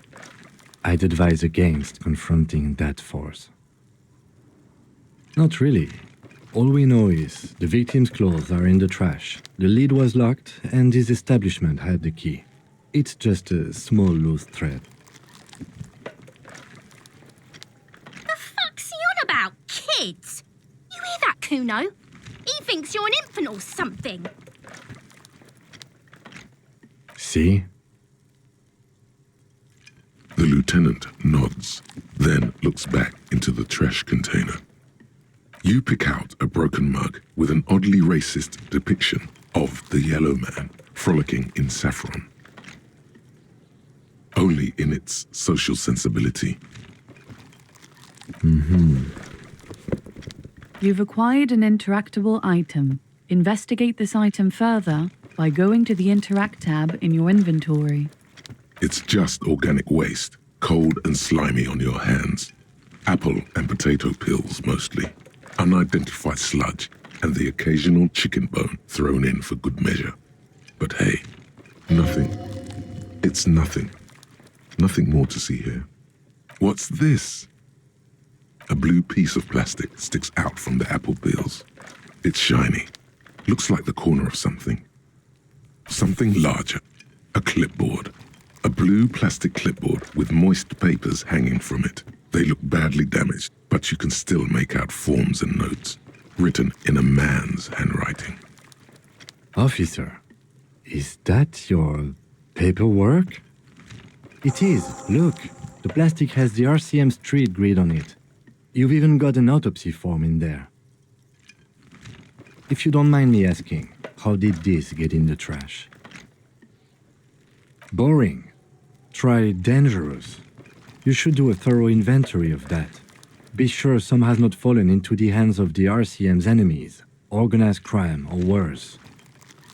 I'd advise against confronting that force. Not really. All we know is the victim's clothes are in the trash, the lid was locked, and his establishment had the key. It's just a small loose thread. The fuck's he on about, kids? You hear that, Kuno? He thinks you're an infant or something. See? The lieutenant nods, then looks back into the trash container. You pick out a broken mug with an oddly racist depiction of the yellow man frolicking in saffron. Only in its social sensibility. You've acquired an interactable item. Investigate this item further by going to the Interact tab in your inventory. It's just organic waste, cold and slimy on your hands. Apple and potato peels, mostly. Unidentified sludge, and the occasional chicken bone thrown in for good measure. But hey, nothing. It's nothing. Nothing more to see here. What's this? A blue piece of plastic sticks out from the apple peels. It's shiny. Looks like the corner of something. Something larger. A clipboard. A blue plastic clipboard with moist papers hanging from it. They look badly damaged, but you can still make out forms and notes, written in a man's handwriting. Officer, is that your paperwork? It is. Look, the plastic has the RCM street grid on it. You've even got an autopsy form in there. If you don't mind me asking, how did this get in the trash? Boring. Try dangerous. You should do a thorough inventory of that. Be sure some has not fallen into the hands of the RCM's enemies, organized crime or worse.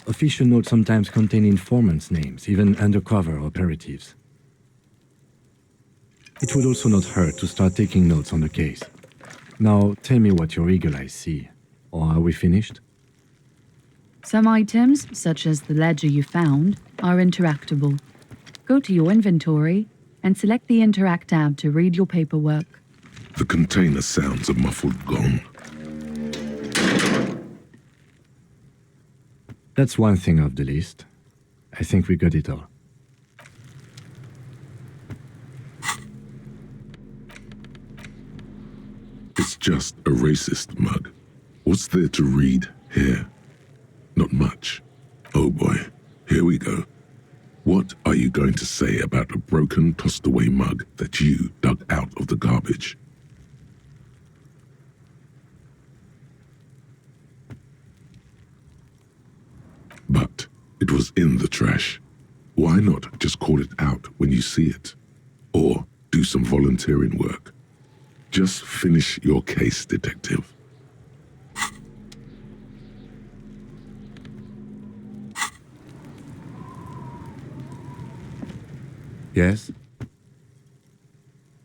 Official notes sometimes contain informants' names, even undercover operatives. It would also not hurt to start taking notes on the case. Now, tell me what your eagle eyes see. Or are we finished? Some items, such as the ledger you found, are interactable. Go to your inventory and select the Interact tab to read your paperwork. The container sounds a muffled gong. That's one thing off the list. I think we got it all. It's just a racist mug. What's there to read here? Not much. Oh boy, here we go. What are you going to say about a broken, tossed-away mug that you dug out of the garbage? But it was in the trash. Why not just call it out when you see it? Or do some volunteering work? Just finish your case, detective. Yes?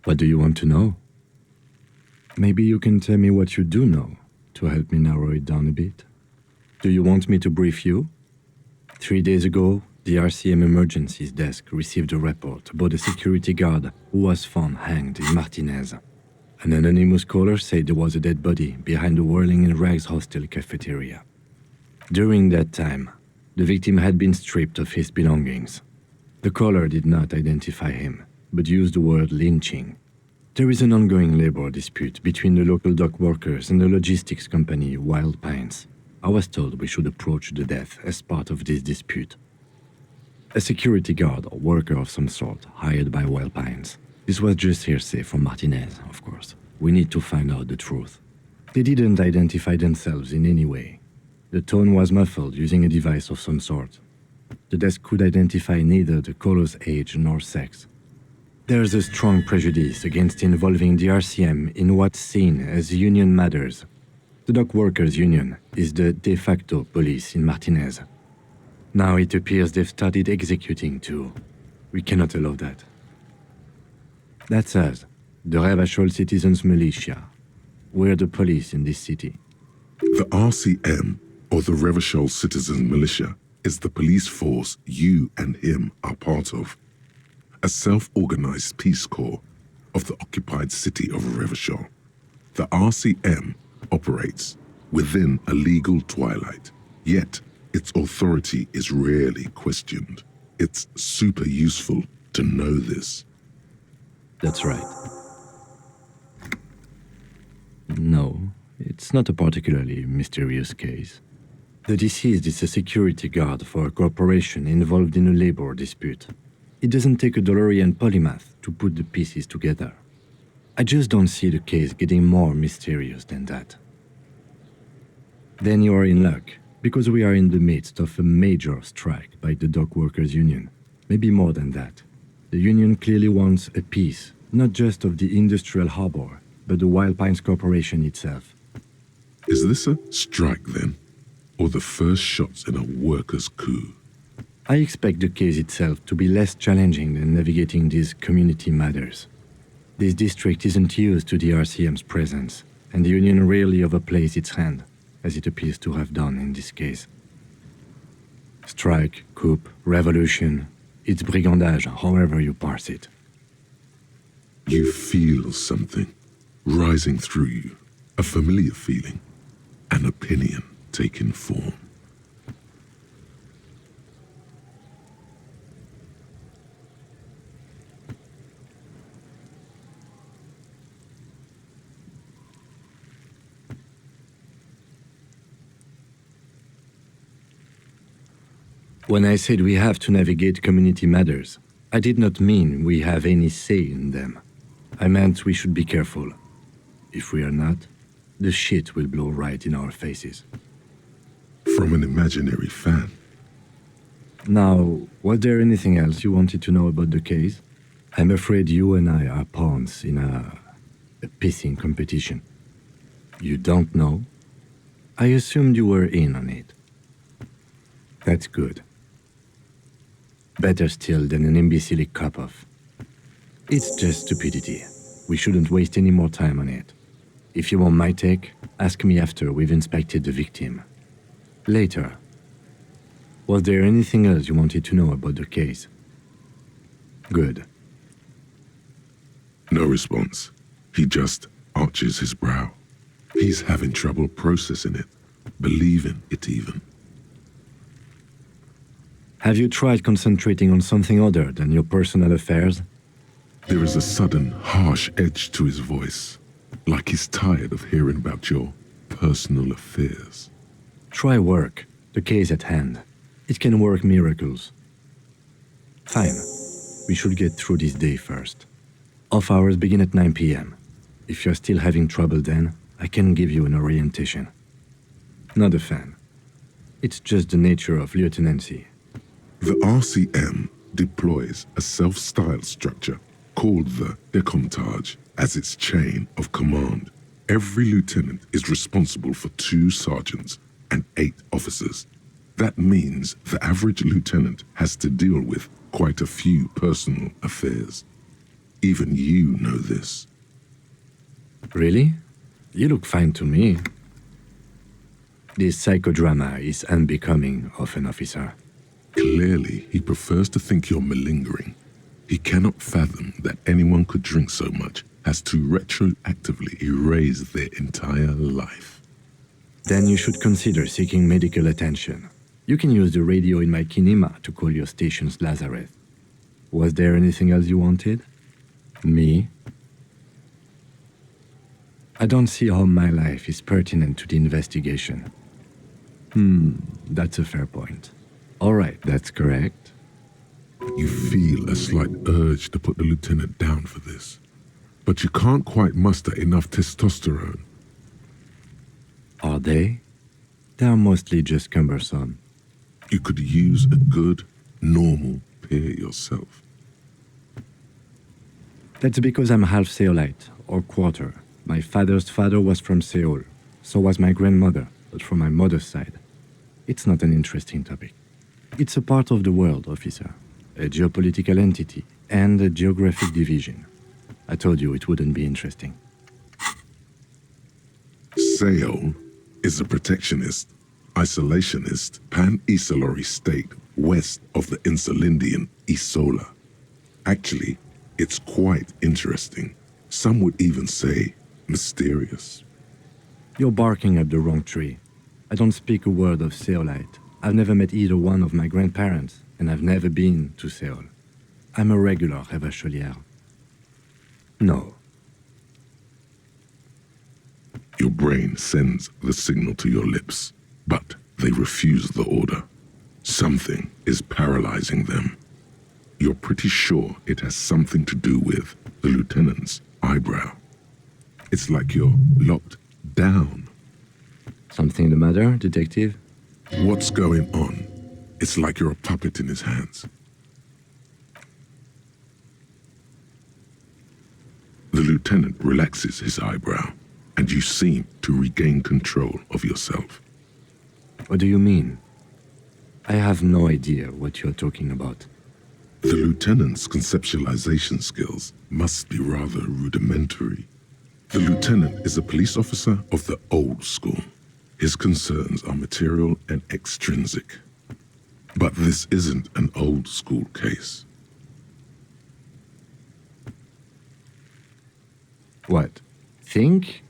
What do you want to know? Maybe you can tell me what you do know to help me narrow it down a bit. Do you want me to brief you? 3 days ago, the RCM Emergencies Desk received a report about a security guard who was found hanged in Martinez. An anonymous caller said there was a dead body behind the Whirling in Rags hostel cafeteria. During that time, the victim had been stripped of his belongings. The caller did not identify him, but used the word lynching. There is an ongoing labor dispute between the local dock workers and the logistics company Wild Pines. I was told we should approach the death as part of this dispute. A security guard or worker of some sort hired by Wild Pines. This was just hearsay from Martinez, of course. We need to find out the truth. They didn't identify themselves in any way. The tone was muffled using a device of some sort. The desk could identify neither the caller's age nor sex. There's a strong prejudice against involving the RCM in what's seen as union matters. The dock workers' union is the de facto police in Martinez. Now it appears they've started executing too. We cannot allow that. That's us, the Revachol Citizens Militia. We're the police in this city. The RCM, or the Revachol Citizens Militia, is the police force you and him are part of. A self-organized peace corps of the occupied city of Revachol. The RCM operates within a legal twilight, yet its authority is rarely questioned. It's super useful to know this. That's right. No, it's not a particularly mysterious case. The deceased is a security guard for a corporation involved in a labor dispute. It doesn't take a DeLorean polymath to put the pieces together. I just don't see the case getting more mysterious than that. Then you are in luck, because we are in the midst of a major strike by the dock workers' union. Maybe more than that. The union clearly wants a piece, not just of the industrial harbor, but the Wild Pines Corporation itself. Is this a strike then? Or the first shots in a workers' coup? I expect the case itself to be less challenging than navigating these community matters. This district isn't used to the RCM's presence, and the union rarely overplays its hand, as it appears to have done in this case. Strike, coup, revolution, it's brigandage, however you parse it. You feel something rising through you, a familiar feeling, an opinion taking form. When I said we have to navigate community matters, I did not mean we have any say in them. I meant we should be careful. If we are not, the shit will blow right in our faces. From an imaginary fan. Now, was there anything else you wanted to know about the case? I'm afraid you and I are pawns in a pissing competition. You don't know? I assumed you were in on it. That's good. Better still than an imbecilic cop-off. It's just stupidity. We shouldn't waste any more time on it. If you want my take, ask me after we've inspected the victim. Later. Was there anything else you wanted to know about the case? Good. No response. He just arches his brow. He's having trouble processing it, believing it even. Have you tried concentrating on something other than your personal affairs? There is a sudden, harsh edge to his voice, like he's tired of hearing about your personal affairs. Try work, the case at hand. It can work miracles. Fine. We should get through this day first. Off hours begin at 9 p.m. If you're still having trouble then, I can give you an orientation. Not a fan. It's just the nature of lieutenancy. The RCM deploys a self-styled structure called the décomptage as its chain of command. Every lieutenant is responsible for 2 sergeants and 8 officers. That means the average lieutenant has to deal with quite a few personal affairs. Even you know this. Really? You look fine to me. This psychodrama is unbecoming of an officer. Clearly, he prefers to think you're malingering. He cannot fathom that anyone could drink so much as to retroactively erase their entire life. Then you should consider seeking medical attention. You can use the radio in my kinema to call your station's Lazareth. Was there anything else you wanted? Me? I don't see how my life is pertinent to the investigation. That's a fair point. All right, that's correct. You feel a slight urge to put the lieutenant down for this, but you can't quite muster enough testosterone. Are they? They are mostly just cumbersome. You could use a good, normal peer yourself. That's because I'm half Seolite, or quarter. My father's father was from Seoul. So was my grandmother, but from my mother's side. It's not an interesting topic. It's a part of the world, officer. A geopolitical entity and a geographic division. I told you it wouldn't be interesting. Seoul is a protectionist, isolationist, pan-Isolari state west of the Insulindian Isola. Actually, it's quite interesting. Some would even say mysterious. You're barking up the wrong tree. I don't speak a word of Seolite. I've never met either one of my grandparents, and I've never been to Seoul. I'm a regular Rêvacholière. No. Your brain sends the signal to your lips, but they refuse the order. Something is paralyzing them. You're pretty sure it has something to do with the lieutenant's eyebrow. It's like you're locked down. Something the matter, detective? What's going on? It's like you're a puppet in his hands. The lieutenant relaxes his eyebrow, and you seem to regain control of yourself. What do you mean? I have no idea what you're talking about. The lieutenant's conceptualization skills must be rather rudimentary. The lieutenant is a police officer of the old school. His concerns are material and extrinsic. But this isn't an old school case. What? Think?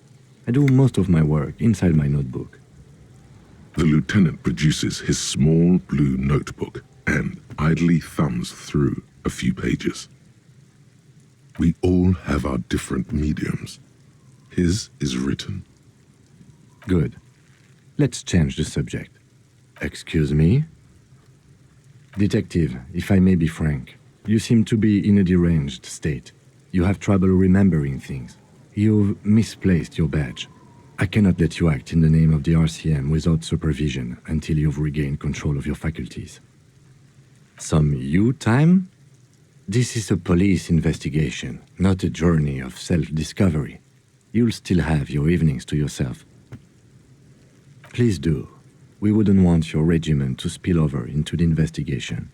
I do most of my work inside my notebook. The lieutenant produces his small blue notebook and idly thumbs through a few pages. We all have our different mediums. His is written. Good. Let's change the subject. Excuse me? Detective, if I may be frank, you seem to be in a deranged state. You have trouble remembering things. You've misplaced your badge. I cannot let you act in the name of the RCM without supervision until you've regained control of your faculties. Some you time? This is a police investigation, not a journey of self-discovery. You'll still have your evenings to yourself. Please do. We wouldn't want your regiment to spill over into the investigation.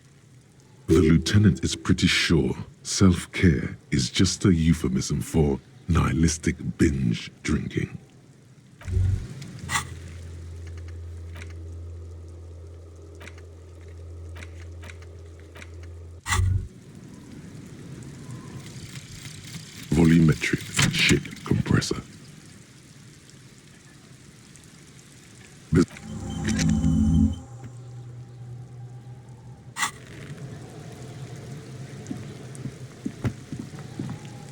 The lieutenant is pretty sure self-care is just a euphemism for nihilistic binge drinking. Volumetric shit compressor.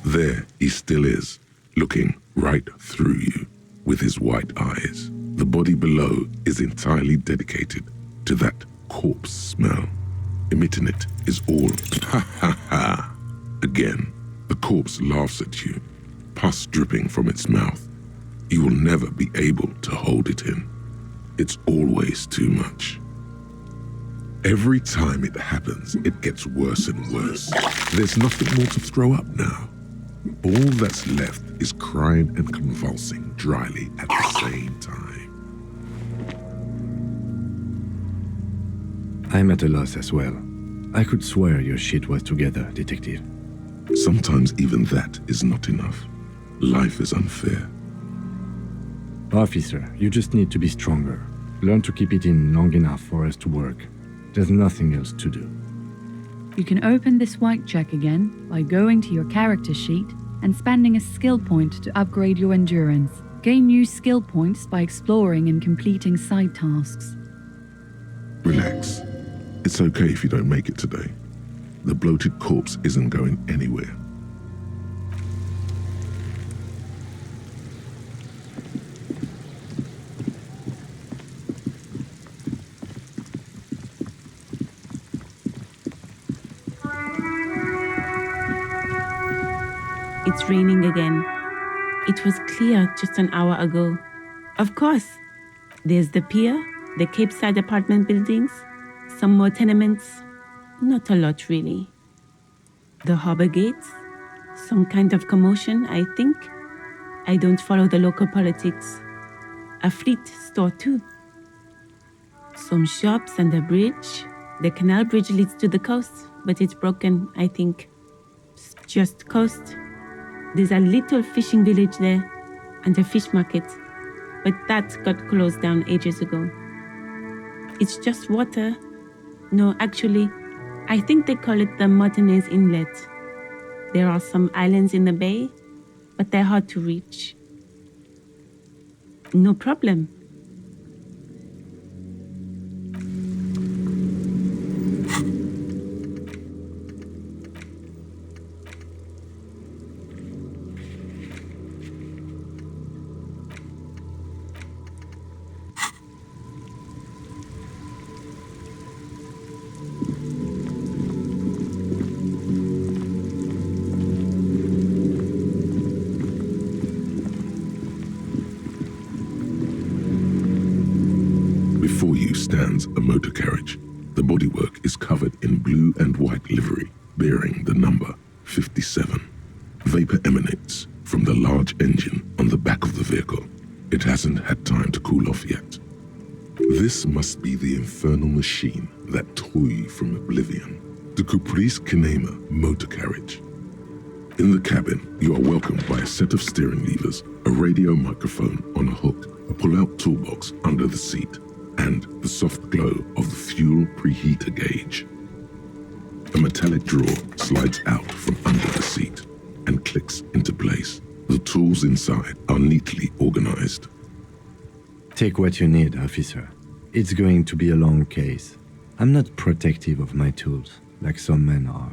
There he still is, looking right through you with his white eyes. The body below is entirely dedicated to that corpse smell. Emitting it is all ha ha ha. Again, the corpse laughs at you, pus dripping from its mouth. You will never be able to hold it in. It's always too much. Every time it happens, it gets worse and worse. There's nothing more to throw up now. All that's left is crying and convulsing dryly at the same time. I'm at a loss as well. I could swear your shit was together, detective. Sometimes even that is not enough. Life is unfair. Officer, you just need to be stronger. Learn to keep it in long enough for us to work. There's nothing else to do. You can open this white check again by going to your character sheet and spending a skill point to upgrade your endurance. Gain new skill points by exploring and completing side tasks. Relax. It's okay if you don't make it today. The bloated corpse isn't going anywhere. It's raining again. It was clear just an hour ago. Of course, there's the pier, the Cape Side apartment buildings, some more tenements. Not a lot, really. The harbor gates, some kind of commotion, I think. I don't follow the local politics. A fleet store, too. Some shops and a bridge. The canal bridge leads to the coast, but it's broken, I think. It's just coast. There's a little fishing village there and a fish market, but that got closed down ages ago. It's just water. No, actually, I think they call it the Martinez Inlet. There are some islands in the bay, but they're hard to reach. No problem. Before you stands a motor carriage. The bodywork is covered in blue and white livery, bearing the number 57. Vapor emanates from the large engine on the back of the vehicle. It hasn't had time to cool off yet. This must be the infernal machine that tore you from oblivion. The Caprice Kinema motor carriage. In the cabin, you are welcomed by a set of steering levers, a radio microphone on a hook, a pull-out toolbox under the seat, and the soft glow of the fuel preheater gauge. A metallic drawer slides out from under the seat and clicks into place. The tools inside are neatly organized. Take what you need, officer. It's going to be a long case. I'm not protective of my tools, like some men are.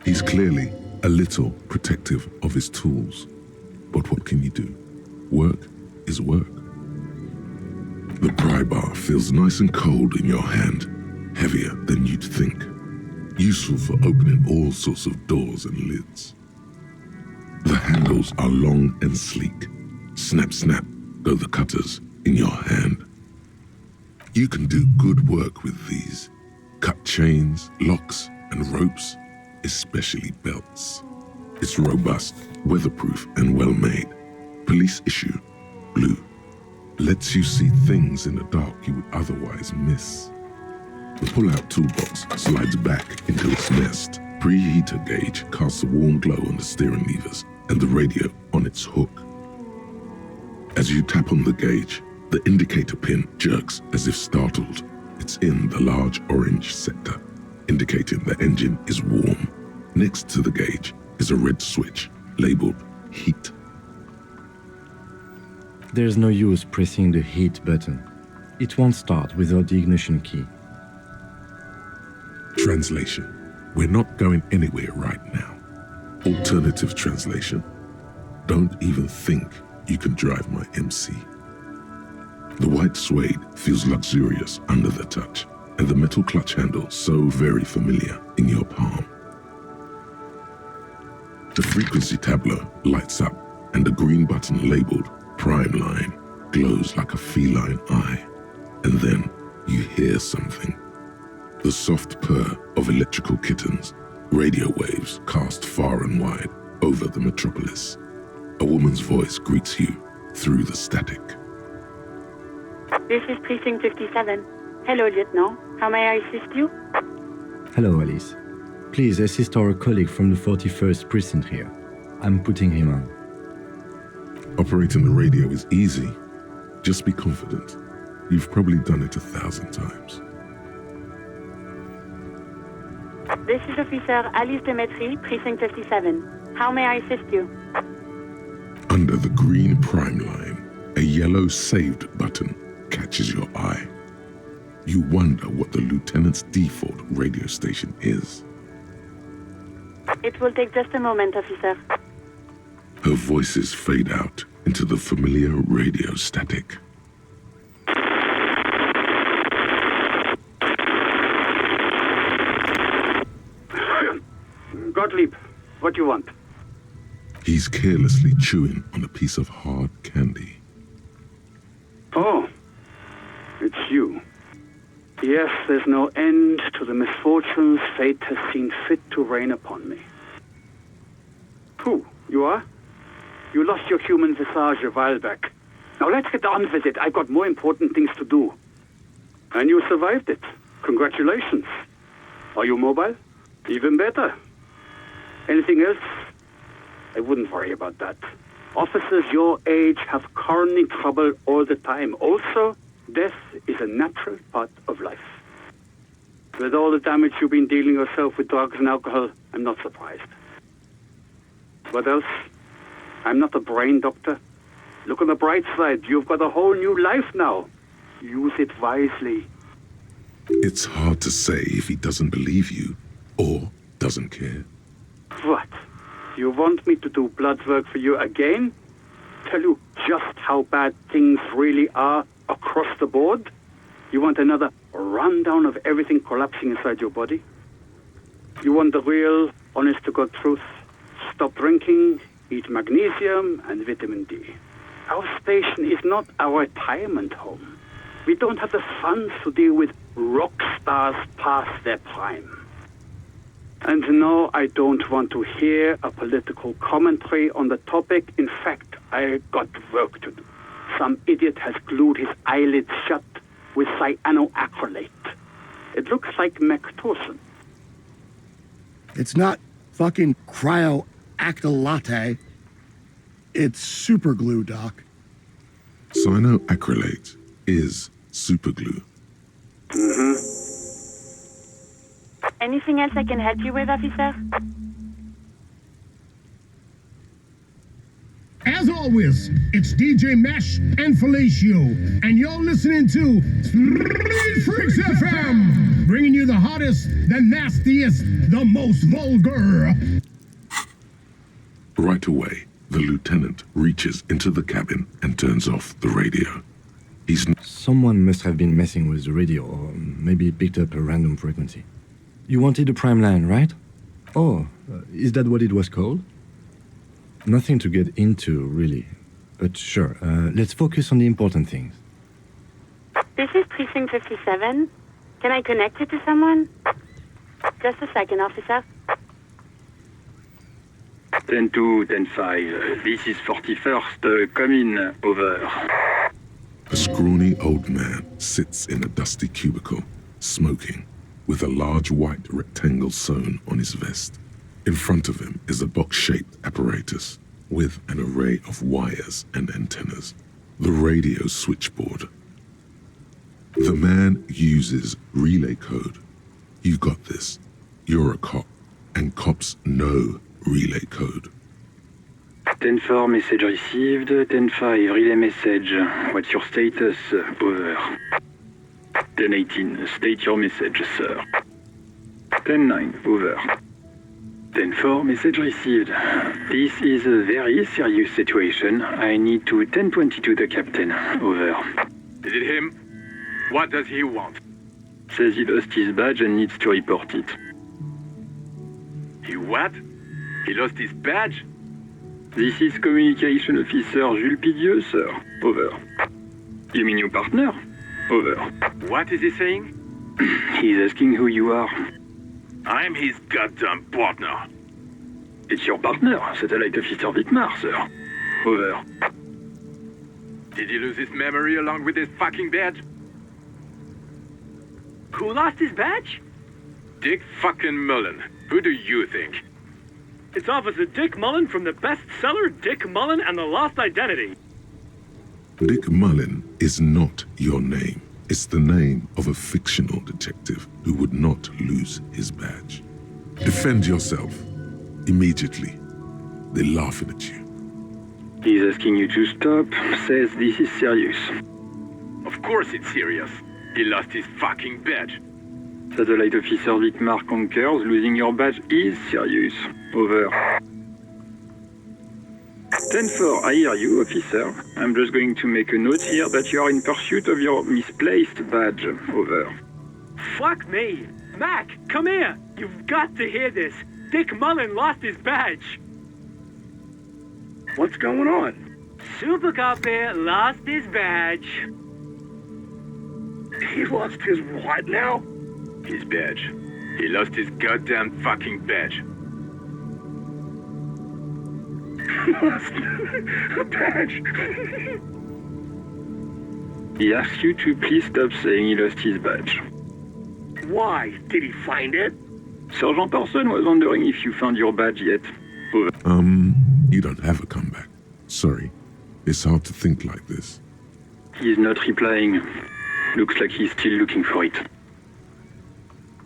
He's clearly a little protective of his tools. But what can you do? Work is work. The pry bar feels nice and cold in your hand, heavier than you'd think. Useful for opening all sorts of doors and lids. The handles are long and sleek. Snap, snap, go the cutters in your hand. You can do good work with these. Cut chains, locks, and ropes, especially belts. It's robust, weatherproof, and well-made. Police issue, blue. Lets you see things in the dark you would otherwise miss. The pull-out toolbox slides back into its nest. Preheater gauge casts a warm glow on the steering levers and the radio on its hook. As you tap on the gauge, the indicator pin jerks as if startled. It's in the large orange sector, indicating the engine is warm. Next to the gauge is a red switch labeled heat. There's no use pressing the heat button. It won't start without the ignition key. Translation. We're not going anywhere right now. Alternative translation. Don't even think you can drive my MC. The white suede feels luxurious under the touch, and the metal clutch handle so very familiar in your palm. The frequency tableau lights up, and the green button labeled Prime Line glows like a feline eye. And then you hear something. The soft purr of electrical kittens, radio waves cast far and wide over the metropolis. A woman's voice greets you through the static. This is Precinct 57. Hello, Lieutenant. How may I assist you? Hello, Alice. Please assist our colleague from the 41st Precinct here. I'm putting him on. Operating the radio is easy. Just be confident. You've probably done it 1,000 times. This is Officer Alice Demetri, Precinct 57. How may I assist you? Under the green prime line, a yellow saved button catches your eye. You wonder what the lieutenant's default radio station is. It will take just a moment, officer. Her voices fade out into the familiar radio static. Gottlieb, what do you want? He's carelessly chewing on a piece of hard candy. Oh, it's you. Yes, there's no end to the misfortunes fate has seen fit to rain upon me. Who, you are? You lost your human visage a while back. Now let's get on with it. I've got more important things to do. And you survived it. Congratulations. Are you mobile? Even better. Anything else? I wouldn't worry about that. Officers your age have coronary trouble all the time. Also, death is a natural part of life. With all the damage you've been dealing yourself with drugs and alcohol, I'm not surprised. What else? I'm not a brain doctor. Look on the bright side. You've got a whole new life now. Use it wisely. It's hard to say if he doesn't believe you or doesn't care. What? You want me to do blood work for you again? Tell you just how bad things really are across the board? You want another rundown of everything collapsing inside your body? You want the real, honest-to-God truth? Stop drinking, eat magnesium and vitamin D. Our station is not our retirement home. We don't have the funds to deal with rock stars past their prime. And no, I don't want to hear a political commentary on the topic. In fact, I got work to do. Some idiot has glued his eyelids shut with cyanoacrylate. It looks like Mactorson. It's not fucking cryoacrylate. It's super glue, Doc. Cyanoacrylate is superglue. Mm-hmm. Anything else I can help you with, officer? As always, it's DJ Mesh and Felicio, and you're listening to Street Freaks FM, bringing you the hottest, the nastiest, the most vulgar. Right away, the lieutenant reaches into the cabin and turns off the radio. Someone must have been messing with the radio, or maybe picked up a random frequency. You wanted a prime line, right? Oh, is that what it was called? Nothing to get into, really. But sure, let's focus on the important things. This is Precinct 57. Can I connect you to someone? Just a second, officer. 10-2, 10-5. This is 41st. Come in. Over. A scrawny old man sits in a dusty cubicle, smoking, with a large white rectangle sewn on his vest. In front of him is a box-shaped apparatus with an array of wires and antennas. The radio switchboard. The man uses relay code. You got this. You're a cop, and cops know relay code. 10-4, message received. 10-5, relay message. What's your status? Over. 10-18, state your message, sir. 10-9, over. 10-4, message received. This is a very serious situation. I need to 10-22 the captain. Over. Is it him? What does he want? Says he lost his badge and needs to report it. He what? He lost his badge? This is Communication Officer Jules Pidieux, sir. Over. You mean your partner? Over. What is he saying? He's asking who you are. I'm his goddamn partner. It's your partner, Satellite Officer Wittmar, sir. Over. Did he lose his memory along with his fucking badge? Who lost his badge? Dick fucking Mullen. Who do you think? It's Officer Dick Mullen from the bestseller Dick Mullen and the Lost Identity. Dick Mullen is not your name. It's the name of a fictional detective who would not lose his badge. Defend yourself. Immediately. They're laughing at you. He's asking you to stop, says this is serious. Of course it's serious. He lost his fucking badge. Satellite Officer Wittmar concurs, losing your badge is serious. Over. 10-4, I hear you, officer. I'm just going to make a note here that you are in pursuit of your misplaced badge. Over. Fuck me. Mac, come here. You've got to hear this. Dick Mullen lost his badge. What's going on? Super Cop here lost his badge. He lost his what now? His badge. He lost his goddamn fucking badge. Lost a badge. He asks you to please stop saying he lost his badge. Why? Did he find it? Sergeant Orson was wondering if you found your badge yet. Over. You don't have a comeback. Sorry. It's hard to think like this. He's not replying. Looks like he's still looking for it.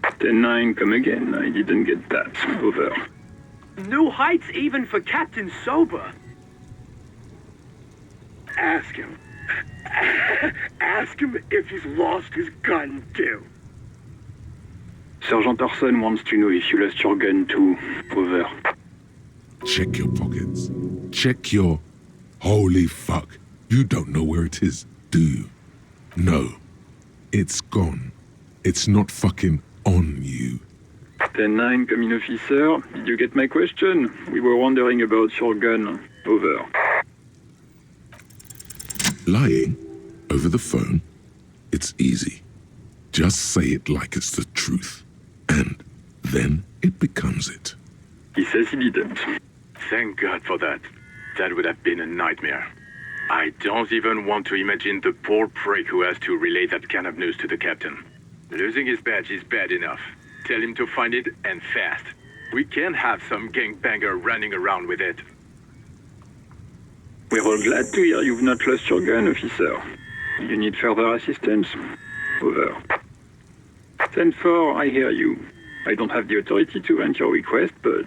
10-9, come again. I didn't get that. Over. New heights even for Captain Sober. Ask him. Ask him if he's lost his gun, too. Sergeant Orson wants to know if you lost your gun too. Over. Check your pockets. Check your... Holy fuck. You don't know where it is, do you? No. It's gone. It's not fucking on you. 10-9, come in, officer. Did you get my question? We were wondering about your gun. Over. Lying? Over the phone? It's easy. Just say it like it's the truth. And then it becomes it. He says he didn't. Thank God for that. That would have been a nightmare. I don't even want to imagine the poor prick who has to relay that kind of news to the captain. Losing his badge is bad enough. Tell him to find it, and fast. We can't have some gangbanger running around with it. We're all glad to hear you've not lost your gun, officer. You need further assistance? Over. 10-4, I hear you. I don't have the authority to grant your request, but...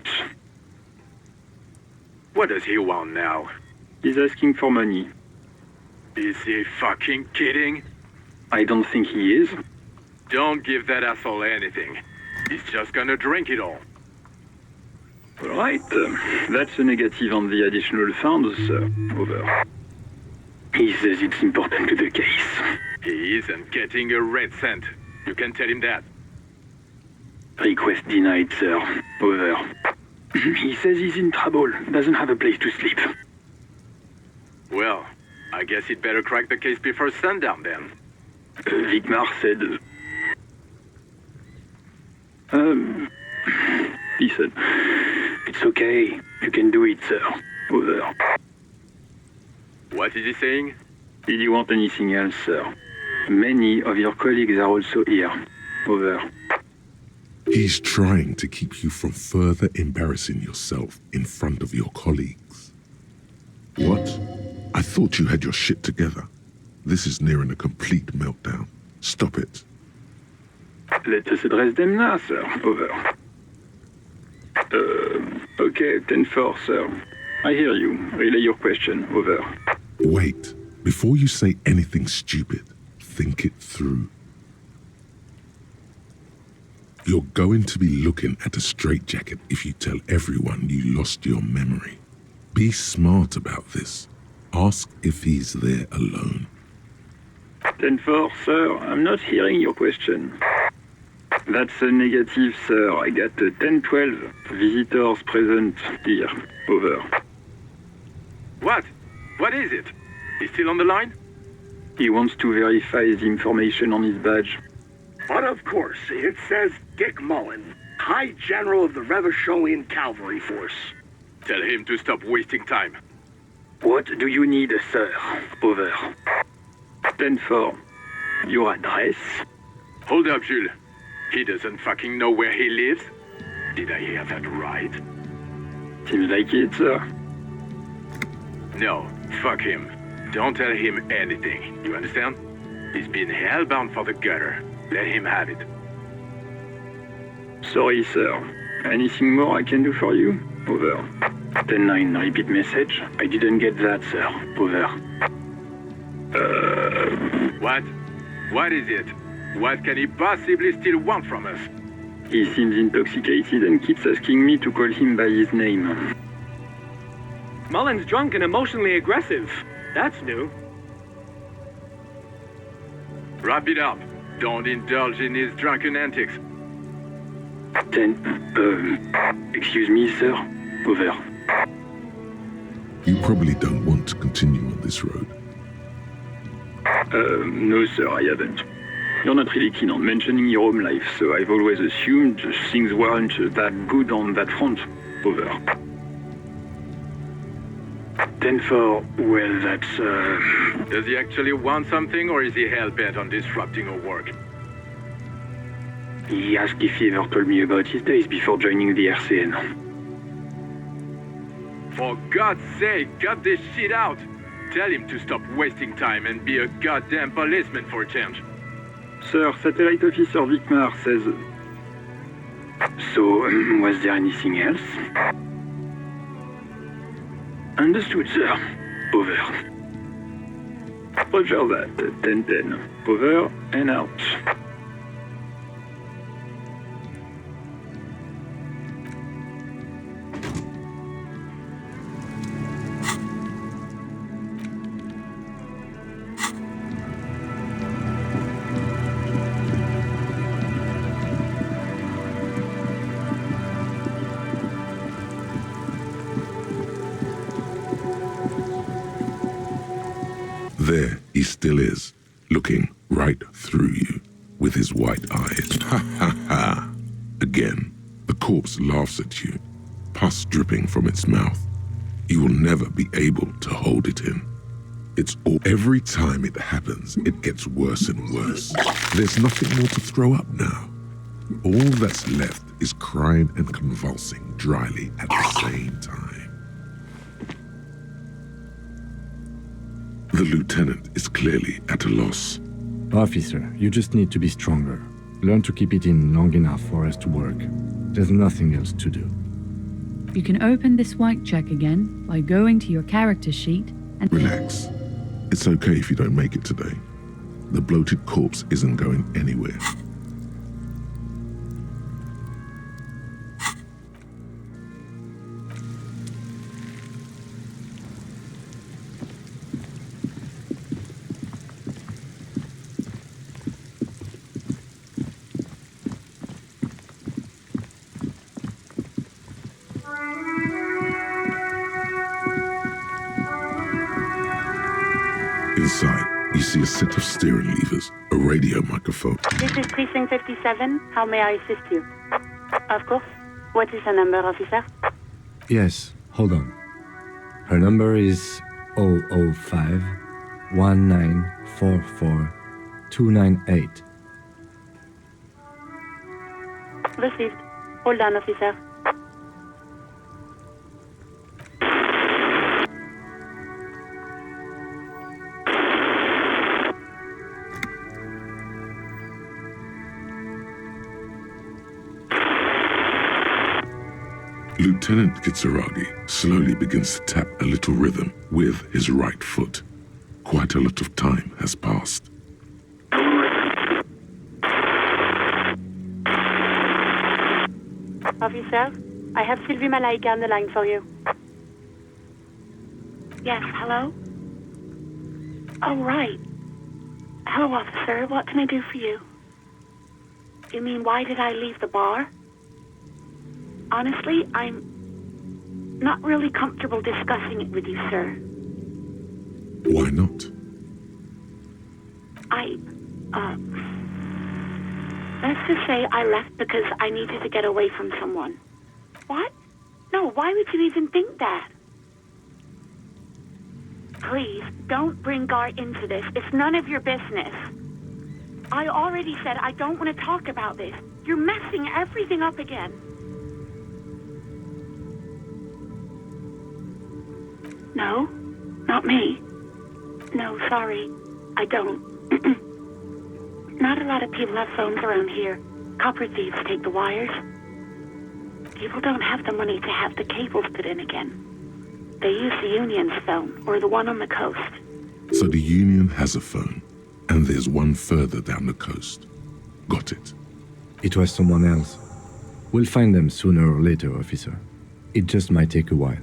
What does he want now? He's asking for money. Is he fucking kidding? I don't think he is. Don't give that asshole anything. He's just gonna drink it all. All right, that's a negative on the additional funds, sir. Over. He says it's important to the case. He isn't getting a red cent. You can tell him that. Request denied, sir. Over. He says he's in trouble, doesn't have a place to sleep. Well, I guess he'd better crack the case before sundown then. Wittmar said... He said, it's okay, you can do it, sir. Over. What is he saying? Did you want anything else, sir? Many of your colleagues are also here. Over. He's trying to keep you from further embarrassing yourself in front of your colleagues. What? I thought you had your shit together. This is nearing a complete meltdown. Stop it. Let us address them now, sir. Over. Okay, 10-4, sir. I hear you. Relay your question. Over. Wait. Before you say anything stupid, think it through. You're going to be looking at a straitjacket if you tell everyone you lost your memory. Be smart about this. Ask if he's there alone. 10-4, sir. I'm not hearing your question. That's a negative, sir. I got 10-12 visitors present here. Over. What? What is it? He's still on the line? He wants to verify the information on his badge. But of course, it says Dick Mullen, High General of the Revacholian Cavalry Force. Tell him to stop wasting time. What do you need, sir? Over. 10-4. Your address? Hold up, Jules. He doesn't fucking know where he lives? Did I hear that right? Seems like it, sir. No, fuck him. Don't tell him anything, you understand? He's been hellbound for the gutter. Let him have it. Sorry, sir. Anything more I can do for you? Over. 10-9, repeat message. I didn't get that, sir. Over. What? What is it? What can he possibly still want from us? He seems intoxicated and keeps asking me to call him by his name. Mullen's drunk and emotionally aggressive. That's new. Wrap it up. Don't indulge in his drunken antics. Excuse me, sir. Over. You probably don't want to continue on this road. No, sir, I haven't. You're not really keen on mentioning your home life, so I've always assumed things weren't that good on that front. Over. 10-4, well, that's, Does he actually want something, or is he hell-bent on disrupting our work? He asked if he ever told me about his days before joining the RCN. For God's sake, cut this shit out! Tell him to stop wasting time and be a goddamn policeman for a change. Sir, Satellite Officer Vicmar says... So, was there anything else? Understood, sir. Over. Roger that. 10-10. Over and out. There he still is, looking right through you with his white eyes. Ha ha ha! Again, the corpse laughs at you, pus dripping from its mouth. You will never be able to hold it in. It's all. Every time it happens, it gets worse and worse. There's nothing more to throw up now. All that's left is crying and convulsing dryly at the same time. The lieutenant is clearly at a loss. Officer, you just need to be stronger. Learn to keep it in long enough for us to work. There's nothing else to do. You can open this white check again by going to your character sheet and... Relax. It's okay if you don't make it today. The bloated corpse isn't going anywhere. Inside, you see a set of steering levers, a radio microphone. This is Precinct 57. How may I assist you? Of course. What is her number, officer? Yes, hold on. Her number is 005 1944 298. Received. Hold on, officer. Lieutenant Kitsuragi slowly begins to tap a little rhythm with his right foot. Quite a lot of time has passed. Officer, I have Sylvie Malaika on the line for you. Yes, hello? Oh, right. Hello, officer. What can I do for you? You mean, why did I leave the bar? Honestly, I'm not really comfortable discussing it with you, sir. Why not? Let's just say I left because I needed to get away from someone. What? No, why would you even think that? Please, don't bring Gar into this. It's none of your business. I already said I don't want to talk about this. You're messing everything up again. No, not me. No, sorry, I don't. Not a lot of people have phones around here. Copper thieves take the wires. People don't have the money to have the cables put in again. They use the Union's phone, or the one on the coast. So the Union has a phone, and there's one further down the coast. Got it. It was someone else. We'll find them sooner or later, officer. It just might take a while.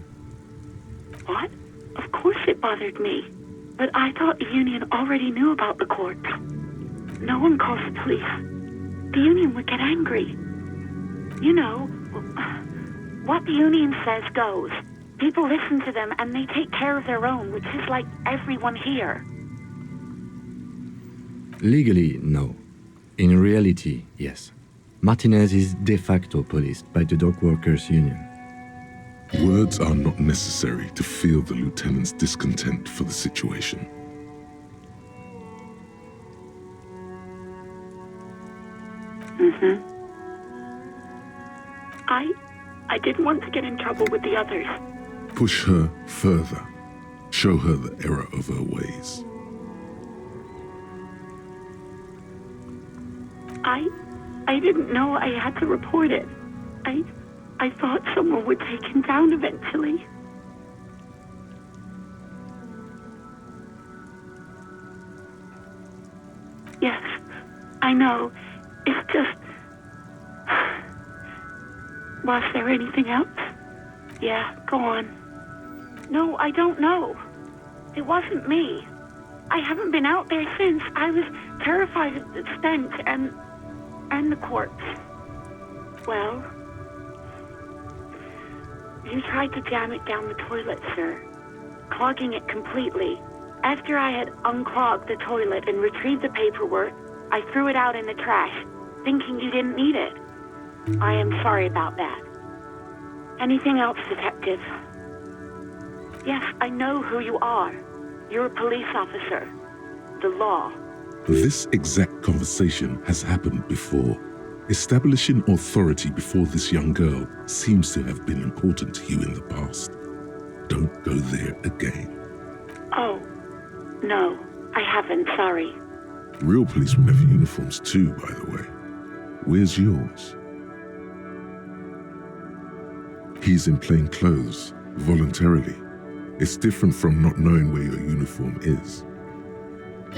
What? Of course it bothered me. But I thought the Union already knew about the corpse. No one calls the police. The Union would get angry. You know, what the Union says goes. People listen to them and they take care of their own, which is like everyone here. Legally, no. In reality, yes. Martinez is de facto policed by the dock workers' union. Words are not necessary to feel the lieutenant's discontent for the situation. I didn't want to get in trouble with the others. Push her further. Show her the error of her ways. I didn't know I had to report it. I thought someone would take him down eventually. Yes, I know. It's just... Was there anything else? Yeah, go on. No, I don't know. It wasn't me. I haven't been out there since. I was terrified of the stench and the corpse. Well, you tried to jam it down the toilet, sir, clogging it completely. After I had unclogged the toilet and retrieved the paperwork, I threw it out in the trash, thinking you didn't need it. I am sorry about that. Anything else, Detective? Yes, I know who you are. You're a police officer. The law. This exact conversation has happened before. Establishing authority before this young girl seems to have been important to you in the past. Don't go there again. Oh, no, I haven't, sorry. Real policemen have uniforms too, by the way. Where's yours? He's in plain clothes, voluntarily. It's different from not knowing where your uniform is.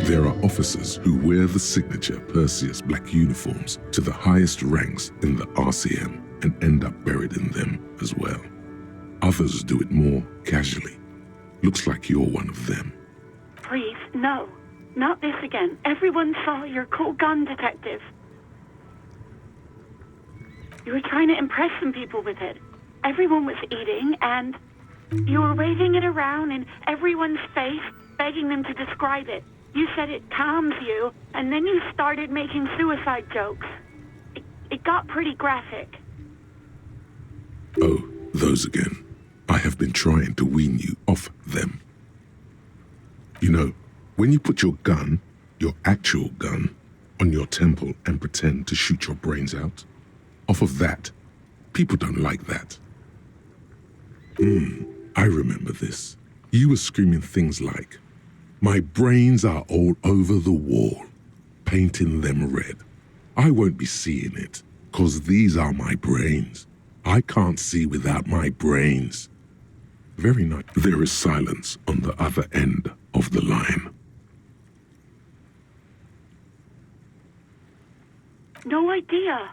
There are officers who wear the signature Perseus black uniforms to the highest ranks in the RCM and end up buried in them as well. Others do it more casually. Looks like you're one of them. Please, no. Not this again. Everyone saw your cool gun, Detective. You were trying to impress some people with it. Everyone was eating, and you were waving it around in everyone's face, begging them to describe it. You said it calms you, and then you started making suicide jokes. It got pretty graphic. Oh, those again. I have been trying to wean you off them. You know, when you put your gun, your actual gun, on your temple and pretend to shoot your brains out, off of that, people don't like that. I remember this. You were screaming things like, "My brains are all over the wall, painting them red. I won't be seeing it, 'cause these are my brains. I can't see without my brains." Very nice. There is silence on the other end of the line. No idea.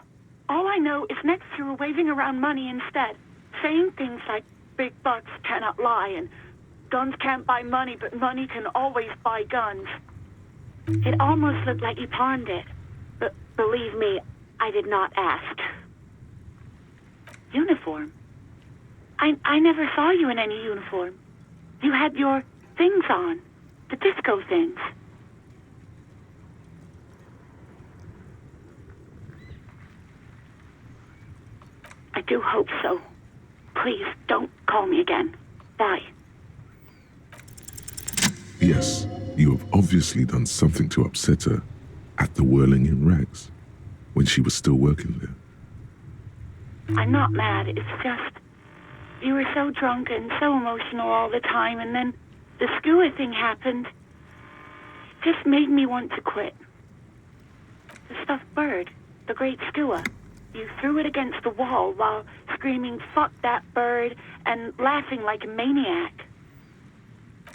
All I know is next you were waving around money instead, saying things like, "Big bucks cannot lie," and "Guns can't buy money, but money can always buy guns." It almost looked like you pawned it. But believe me, I did not ask. Uniform? I never saw you in any uniform. You had your things on. The disco things. I do hope so. Please, don't call me again. Bye. Yes, you have obviously done something to upset her at the Whirling in Rags when she was still working there. I'm not mad. It's just you were so drunk and so emotional all the time, and then the skua thing happened. It just made me want to quit. The stuffed bird, the great skua. You threw it against the wall while screaming, "Fuck that bird," and laughing like a maniac.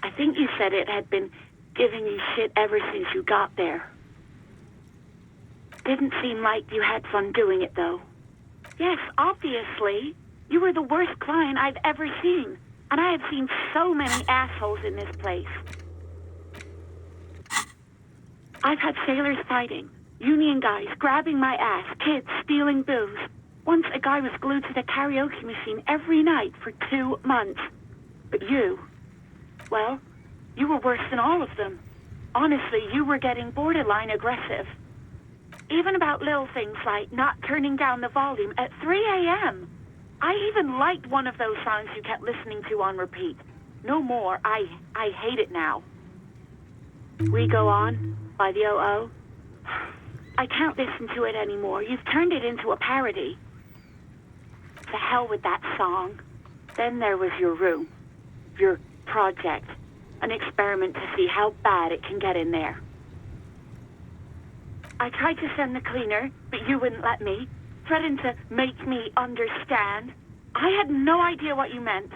I think you said it had been giving you shit ever since you got there. Didn't seem like you had fun doing it, though. Yes, obviously. You were the worst client I've ever seen. And I have seen so many assholes in this place. I've had sailors fighting, union guys grabbing my ass, kids stealing booze. Once a guy was glued to the karaoke machine every night for 2 months. But you, well, you were worse than all of them. Honestly, you were getting borderline aggressive. Even about little things like not turning down the volume at 3 a.m. I even liked one of those songs you kept listening to on repeat. No more. I hate it now. We Go On by the OO. I can't listen to it anymore. You've turned it into a parody. To hell with that song. Then there was your room. Your project. An experiment to see how bad it can get in there. I tried to send the cleaner, but you wouldn't let me. Threatened to make me understand. I had no idea what you meant,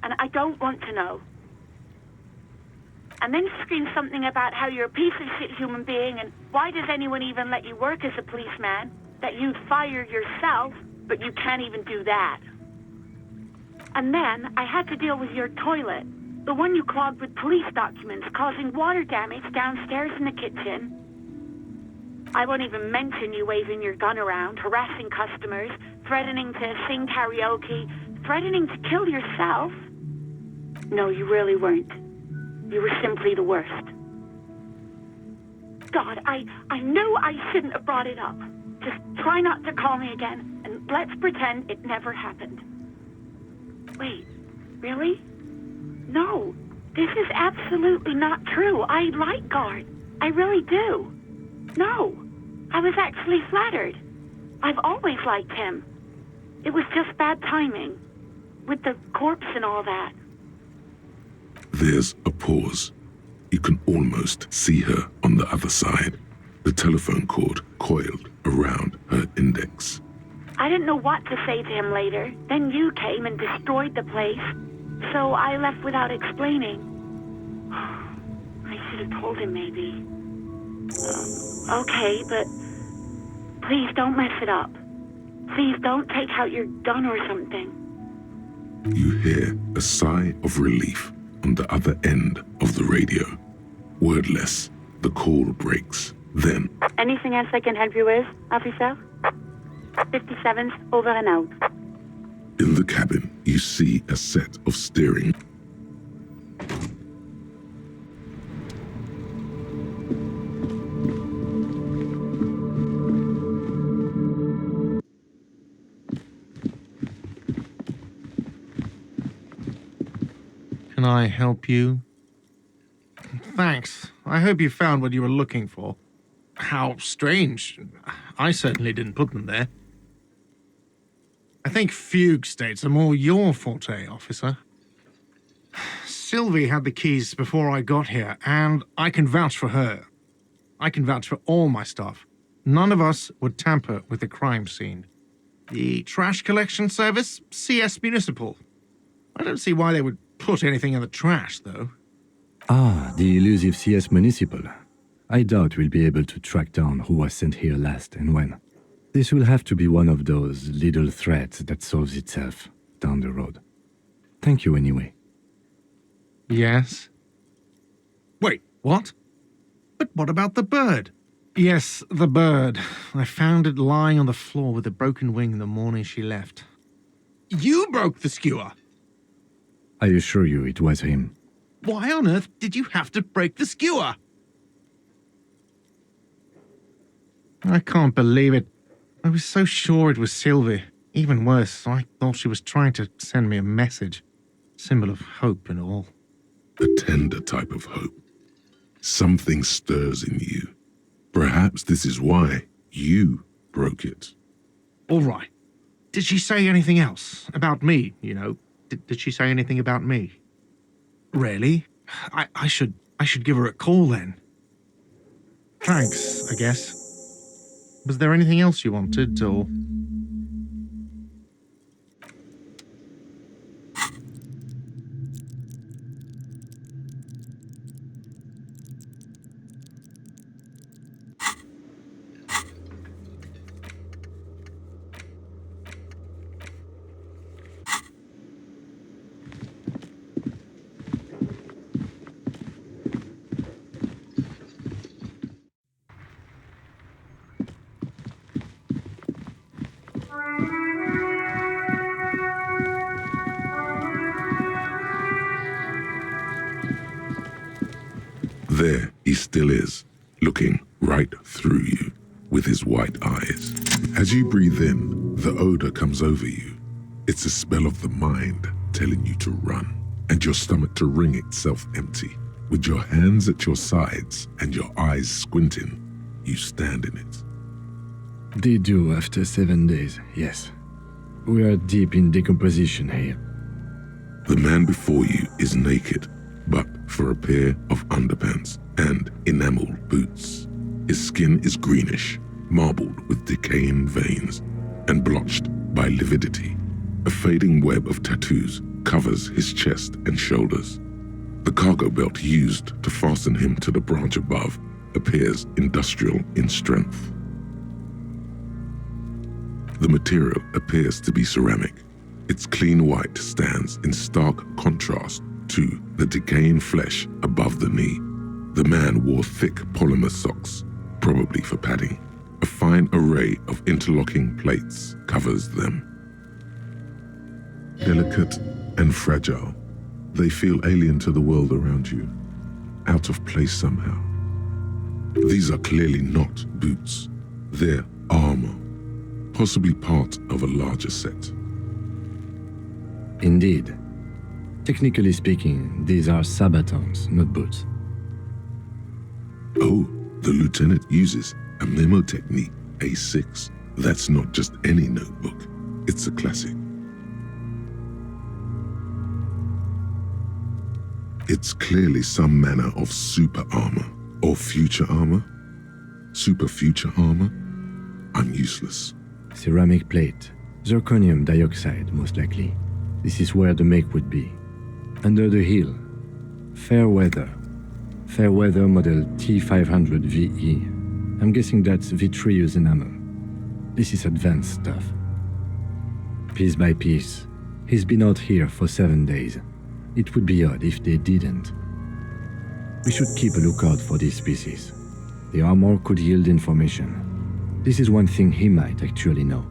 and I don't want to know. And then you screamed something about how you're a piece of shit human being, and why does anyone even let you work as a policeman? That you'd fire yourself, but you can't even do that. And then I had to deal with your toilet, the one you clogged with police documents, causing water damage downstairs in the kitchen. I won't even mention you waving your gun around, harassing customers, threatening to sing karaoke, threatening to kill yourself. No, you really weren't. You were simply the worst. God, I knew I shouldn't have brought it up. Just try not to call me again, and let's pretend it never happened. Wait, really? No, this is absolutely not true. I like Guard. I really do. No, I was actually flattered. I've always liked him. It was just bad timing, with the corpse and all that. There's a pause. You can almost see her on the other side, the telephone cord coiled around her index. I didn't know what to say to him later. Then you came and destroyed the place, so I left without explaining. I should have told him, maybe. Okay, but please don't mess it up. Please don't take out your gun or something. You hear a sigh of relief on the other end of the radio. Wordless, the call breaks. Then, Anything else I can help you with, officer? 57's over and out. in the cabin, you see a set of steering. Can I help you? Thanks. I hope you found what you were looking for. How strange. I certainly didn't put them there. I think fugue states are more your forte, officer. Sylvie had the keys before I got here, and I can vouch for her. I can vouch for all my stuff. None of us would tamper with the crime scene. The trash collection service, CS Municipal. I don't see why they would put anything in the trash, though. Ah, the elusive CS Municipal. I doubt we'll be able to track down who was sent here last and when. This will have to be one of those little threats that solves itself down the road. Thank you anyway. Yes? Wait, what? But what about the bird? Yes, the bird. I found it lying on the floor with a broken wing the morning she left. You broke the skewer! I assure you it was him. Why on earth did you have to break the skewer? I can't believe it. I was so sure it was Sylvie. Even worse, I thought she was trying to send me a message. Symbol of hope and all. A tender type of hope. Something stirs in you. Perhaps this is why you broke it. All right. Did she say anything else? About me, you know? Did she say anything about me? Really? I should give her a call then. Thanks, I guess. Was there anything else you wanted, or...? There he still is, looking right through you with his white eyes. As you breathe in, the odor comes over you. It's a spell of the mind telling you to run, and your stomach to wring itself empty. With your hands at your sides and your eyes squinting, you stand in it. They do after 7 days, yes. We are deep in decomposition here. The man before you is naked, but for a pair of underpants and enameled boots. His skin is greenish, marbled with decaying veins, and blotched by lividity. A fading web of tattoos covers his chest and shoulders. The cargo belt used to fasten him to the branch above appears industrial in strength. The material appears to be ceramic. Its clean white stands in stark contrast to the decaying flesh above the knee. The man wore thick polymer socks, probably for padding. A fine array of interlocking plates covers them. Delicate and fragile, they feel alien to the world around you, out of place somehow. These are clearly not boots. They're armor, possibly part of a larger set. Indeed. Technically speaking, these are sabatons, not boots. Oh, the lieutenant uses a memo technique A6. That's not just any notebook. It's a classic. It's clearly some manner of super armor, or future armor. Super future armor? I'm useless. Ceramic plate. Zirconium dioxide, most likely. This is where the make would be. Under the hill. Fairweather. Fairweather model T500 VE. I'm guessing that's vitreous enamel. This is advanced stuff. Piece by piece. He's been out here for 7 days. It would be odd if they didn't. We should keep a lookout for these species. The armor could yield information. This is one thing he might actually know.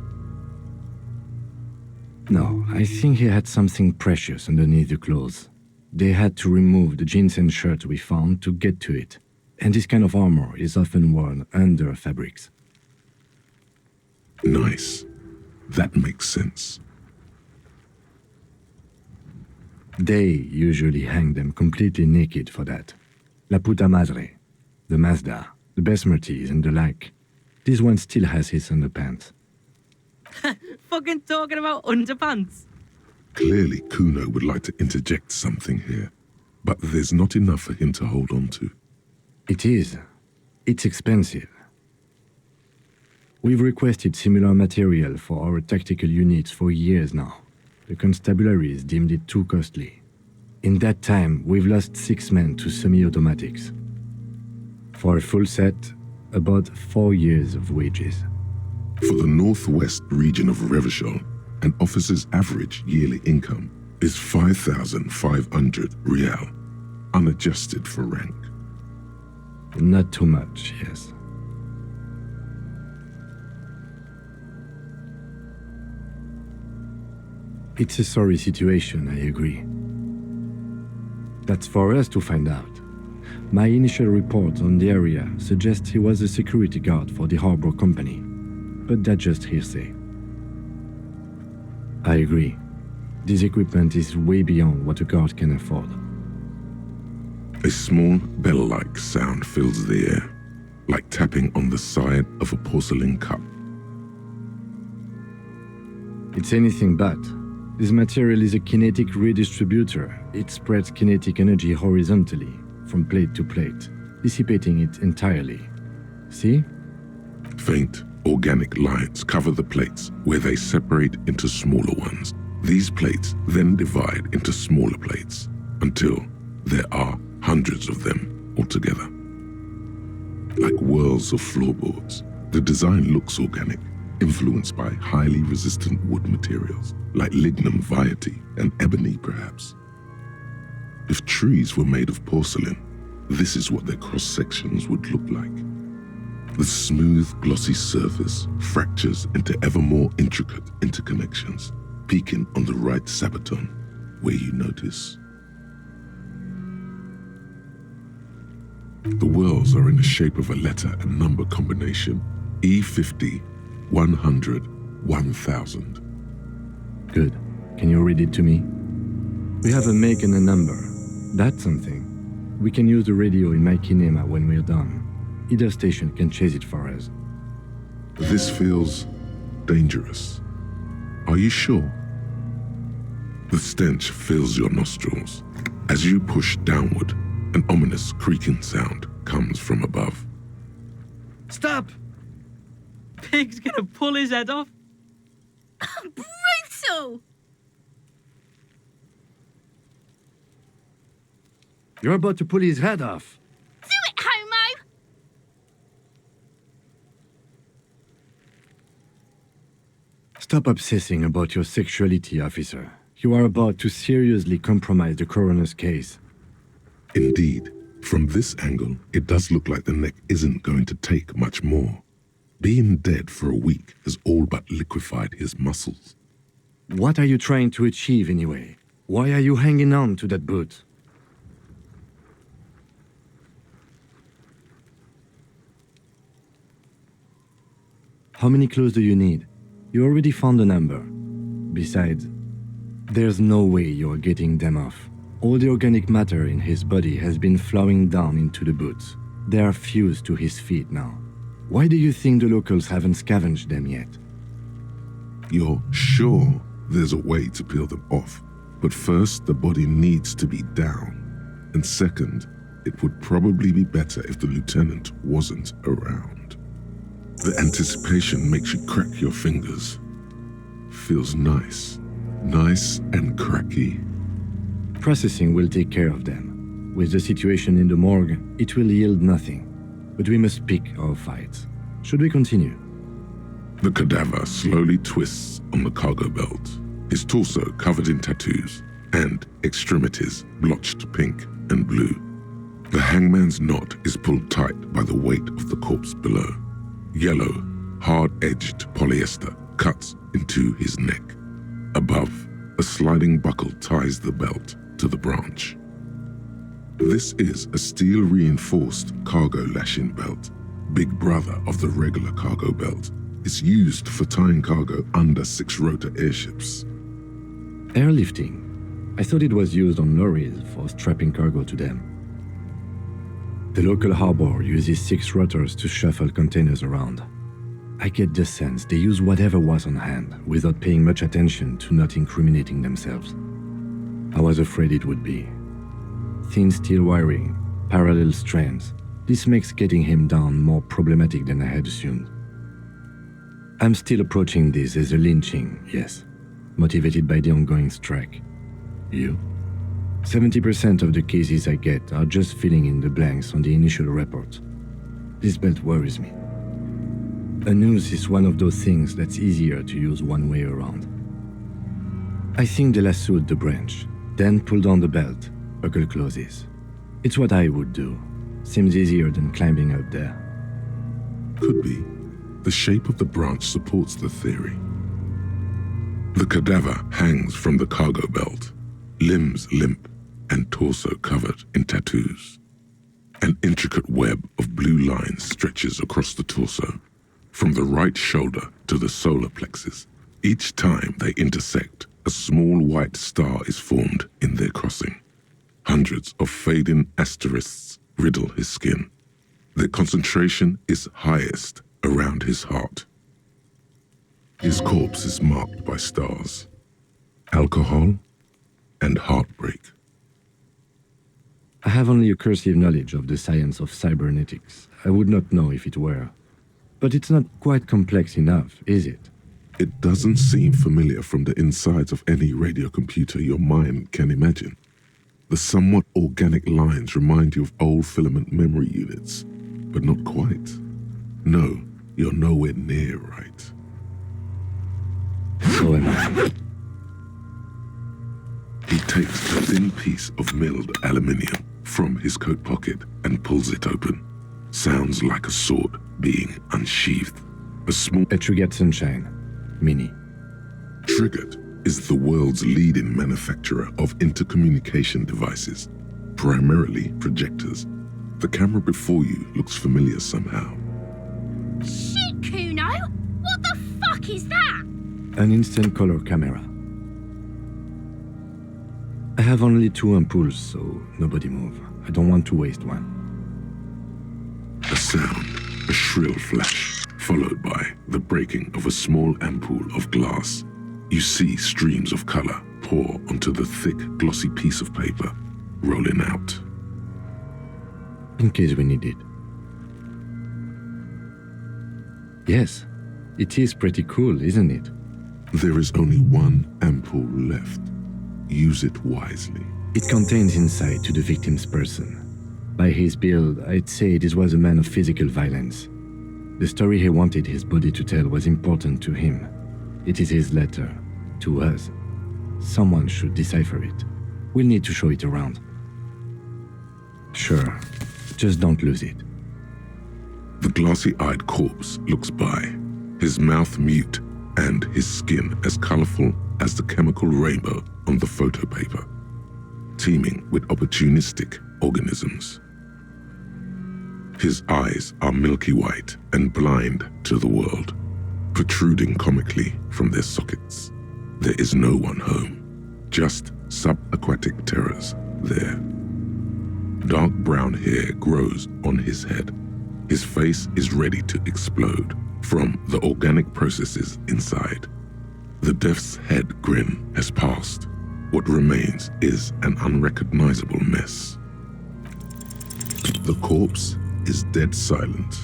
No, I think he had something precious underneath the clothes. They had to remove the jeans and shirts we found to get to it. And this kind of armor is often worn under fabrics. Nice. That makes sense. They usually hang them completely naked for that. La puta madre, the Mazda, the Besmerties and the like. This one still has his underpants. Fucking talking about underpants. Clearly, Kuno would like to interject something here, but there's not enough for him to hold on to. It is. It's expensive. We've requested similar material for our tactical units for years now. The constabularies deemed it too costly. In that time, we've lost 6 men to semi-automatics. For a full set, about 4 years of wages. For the northwest region of Revachol, an officer's average yearly income is 5,500 real, unadjusted for rank. Not too much, yes. It's a sorry situation, I agree. That's for us to find out. My initial report on the area suggests he was a security guard for the harbor company, but that's just hearsay. I agree. This equipment is way beyond what a guard can afford. A small bell-like sound fills the air, like tapping on the side of a porcelain cup. It's anything but. This material is a kinetic redistributor. It spreads kinetic energy horizontally, from plate to plate, dissipating it entirely. See? Faint, organic lines cover the plates where they separate into smaller ones. These plates then divide into smaller plates until there are hundreds of them altogether. Like whirls of floorboards, the design looks organic, influenced by highly resistant wood materials, like lignum vitae and ebony perhaps. If trees were made of porcelain, this is what their cross-sections would look like. The smooth, glossy surface fractures into ever more intricate interconnections, peaking on the right sabaton, where you notice. The whirls are in the shape of a letter and number combination, E50, 100, 1000. Good. Can you read it to me? We have a make and a number. That's something. We can use the radio in my kinema when we're done. Either station can chase it for us. This feels dangerous. Are you sure? The stench fills your nostrils. As you push downward, an ominous creaking sound comes from above. Stop! Pig's gonna pull his head off. Brutal! You're about to pull his head off. Do it, Homo! Stop obsessing about your sexuality, officer. You are about to seriously compromise the coroner's case. Indeed, from this angle, it does look like the neck isn't going to take much more. Being dead for a week has all but liquefied his muscles. What are you trying to achieve anyway? Why are you hanging on to that boot? How many clues do you need? You already found a number. Besides, there's no way you're getting them off. All the organic matter in his body has been flowing down into the boots. They are fused to his feet now. Why do you think the locals haven't scavenged them yet? You're sure there's a way to peel them off, but first the body needs to be down. And second, it would probably be better if the lieutenant wasn't around. The anticipation makes you crack your fingers. Feels nice. Nice and cracky. Processing will take care of them. With the situation in the morgue, it will yield nothing. But we must pick our fights. Should we continue? The cadaver slowly twists on the cargo belt, his torso covered in tattoos, and extremities blotched pink and blue. The hangman's knot is pulled tight by the weight of the corpse below. Yellow, hard-edged polyester cuts into his neck. Above, a sliding buckle ties the belt to the branch. This is a steel-reinforced cargo lashing belt, big brother of the regular cargo belt. It's used for tying cargo under 6-rotor airships. Airlifting. I thought it was used on lorries for strapping cargo to them. The local harbor uses 6 rotors to shuffle containers around. I get the sense they use whatever was on hand without paying much attention to not incriminating themselves. I was afraid it would be. Thin steel wiring, parallel strands. This makes getting him down more problematic than I had assumed. I'm still approaching this as a lynching, yes, motivated by the ongoing strike. You? 70% of the cases I get are just filling in the blanks on the initial report. This belt worries me. A noose is one of those things that's easier to use one way around. I think they lassoed the branch, then pulled on the belt, buckle closes. It's what I would do. Seems easier than climbing up there. Could be. The shape of the branch supports the theory. The cadaver hangs from the cargo belt, limbs limp and torso covered in tattoos. An intricate web of blue lines stretches across the torso, from the right shoulder to the solar plexus. Each time they intersect, a small white star is formed in their crossing. Hundreds of fading asterisks riddle his skin. Their concentration is highest around his heart. His corpse is marked by stars, alcohol, and heartbreak. I have only a cursive knowledge of the science of cybernetics. I would not know if it were. But it's not quite complex enough, is it? It doesn't seem familiar from the insides of any radio computer your mind can imagine. The somewhat organic lines remind you of old filament memory units, but not quite. No, you're nowhere near right. So am I. He takes a thin piece of milled aluminium from his coat pocket and pulls it open. Sounds like a sword being unsheathed. A small... A Triggered Sunshine Mini. Triggered is the world's leading manufacturer of intercommunication devices, primarily projectors. The camera before you looks familiar somehow. Shit, Kuno! What the fuck is that? An instant color camera. I have only 2 ampoules, so nobody move. I don't want to waste one. A sound, a shrill flash, followed by the breaking of a small ampoule of glass. You see streams of color pour onto the thick, glossy piece of paper, rolling out. In case we need it. Yes, it is pretty cool, isn't it? There is only one ampoule left. Use it wisely. It contains insight to the victim's person. By his build, I'd say this was a man of physical violence. The story he wanted his body to tell was important to him. It is his letter, to us. Someone should decipher it. We'll need to show it around. Sure, just don't lose it. The glossy-eyed corpse looks by, his mouth mute and his skin as colorful as the chemical rainbow on the photo paper, teeming with opportunistic organisms. His eyes are milky white and blind to the world, protruding comically from their sockets. There is no one home, just subaquatic terrors there. Dark brown hair grows on his head. His face is ready to explode from the organic processes inside. The death's head grin has passed. What remains is an unrecognizable mess. The corpse is dead silent.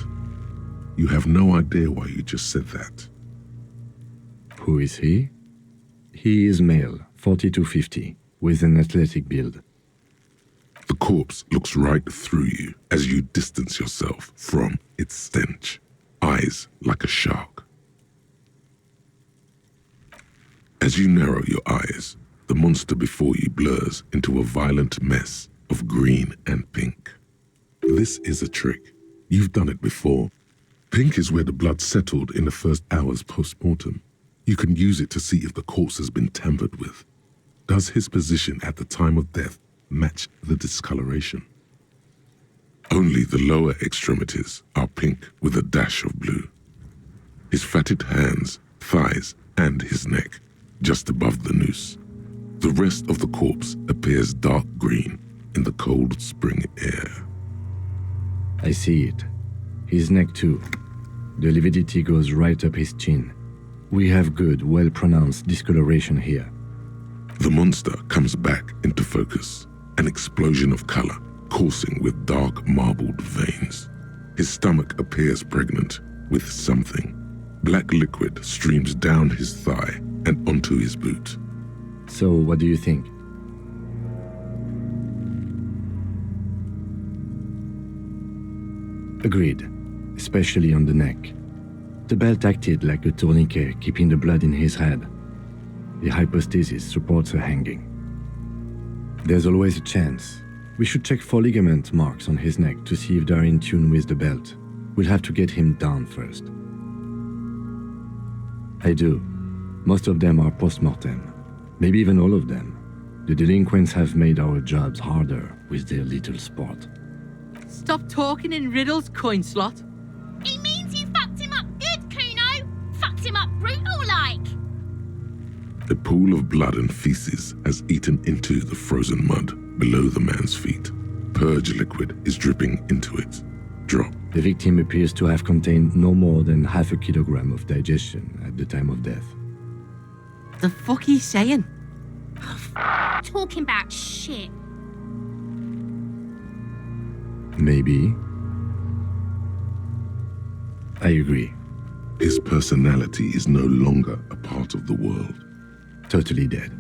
You have no idea why you just said that. Who is he? He is male, 40 to 50, with an athletic build. The corpse looks right through you as you distance yourself from its stench, eyes like a shark. As you narrow your eyes, the monster before you blurs into a violent mess of green and pink. This is a trick. You've done it before. Pink is where the blood settled in the first hours post-mortem. You can use it to see if the corpse has been tampered with. Does his position at the time of death match the discoloration? Only the lower extremities are pink with a dash of blue. His fatted hands, thighs, and his neck, just above the noose. The rest of the corpse appears dark green in the cold spring air. I see it. His neck too. The lividity goes right up his chin. We have good, well-pronounced discoloration here. The monster comes back into focus, an explosion of color, coursing with dark marbled veins. His stomach appears pregnant with something. Black liquid streams down his thigh and onto his boot. So, what do you think? Agreed, especially on the neck. The belt acted like a tourniquet, keeping the blood in his head. The hypostasis supports a hanging. There's always a chance. We should check for ligament marks on his neck to see if they're in tune with the belt. We'll have to get him down first. I do. Most of them are post-mortem. Maybe even all of them. The delinquents have made our jobs harder with their little sport. Stop talking in riddles, coin slot. He means you fucked him up good, Kuno. Fucked him up brutal-like. A pool of blood and feces has eaten into the frozen mud below the man's feet. Purge liquid is dripping into it. Drop. The victim appears to have contained no more than half a kilogram of digestion at the time of death. The fuck are you saying? Talking about shit. Maybe. I agree. His personality is no longer a part of the world. Totally dead.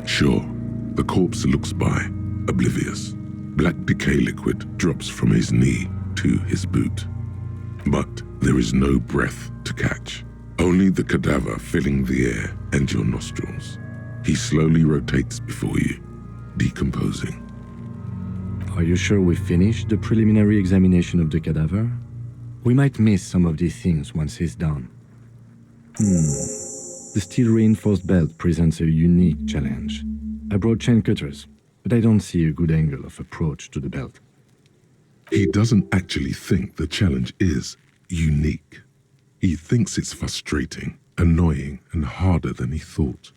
Sure, the corpse looks by, oblivious. Black decay liquid drops from his knee to his boot. But there is no breath to catch, only the cadaver filling the air and your nostrils. He slowly rotates before you, decomposing. Are you sure we finished the preliminary examination of the cadaver? We might miss some of these things once he's done. The steel-reinforced belt presents a unique challenge. I brought chain cutters, but I don't see a good angle of approach to the belt. He doesn't actually think the challenge is unique. He thinks it's frustrating, annoying, and harder than he thought.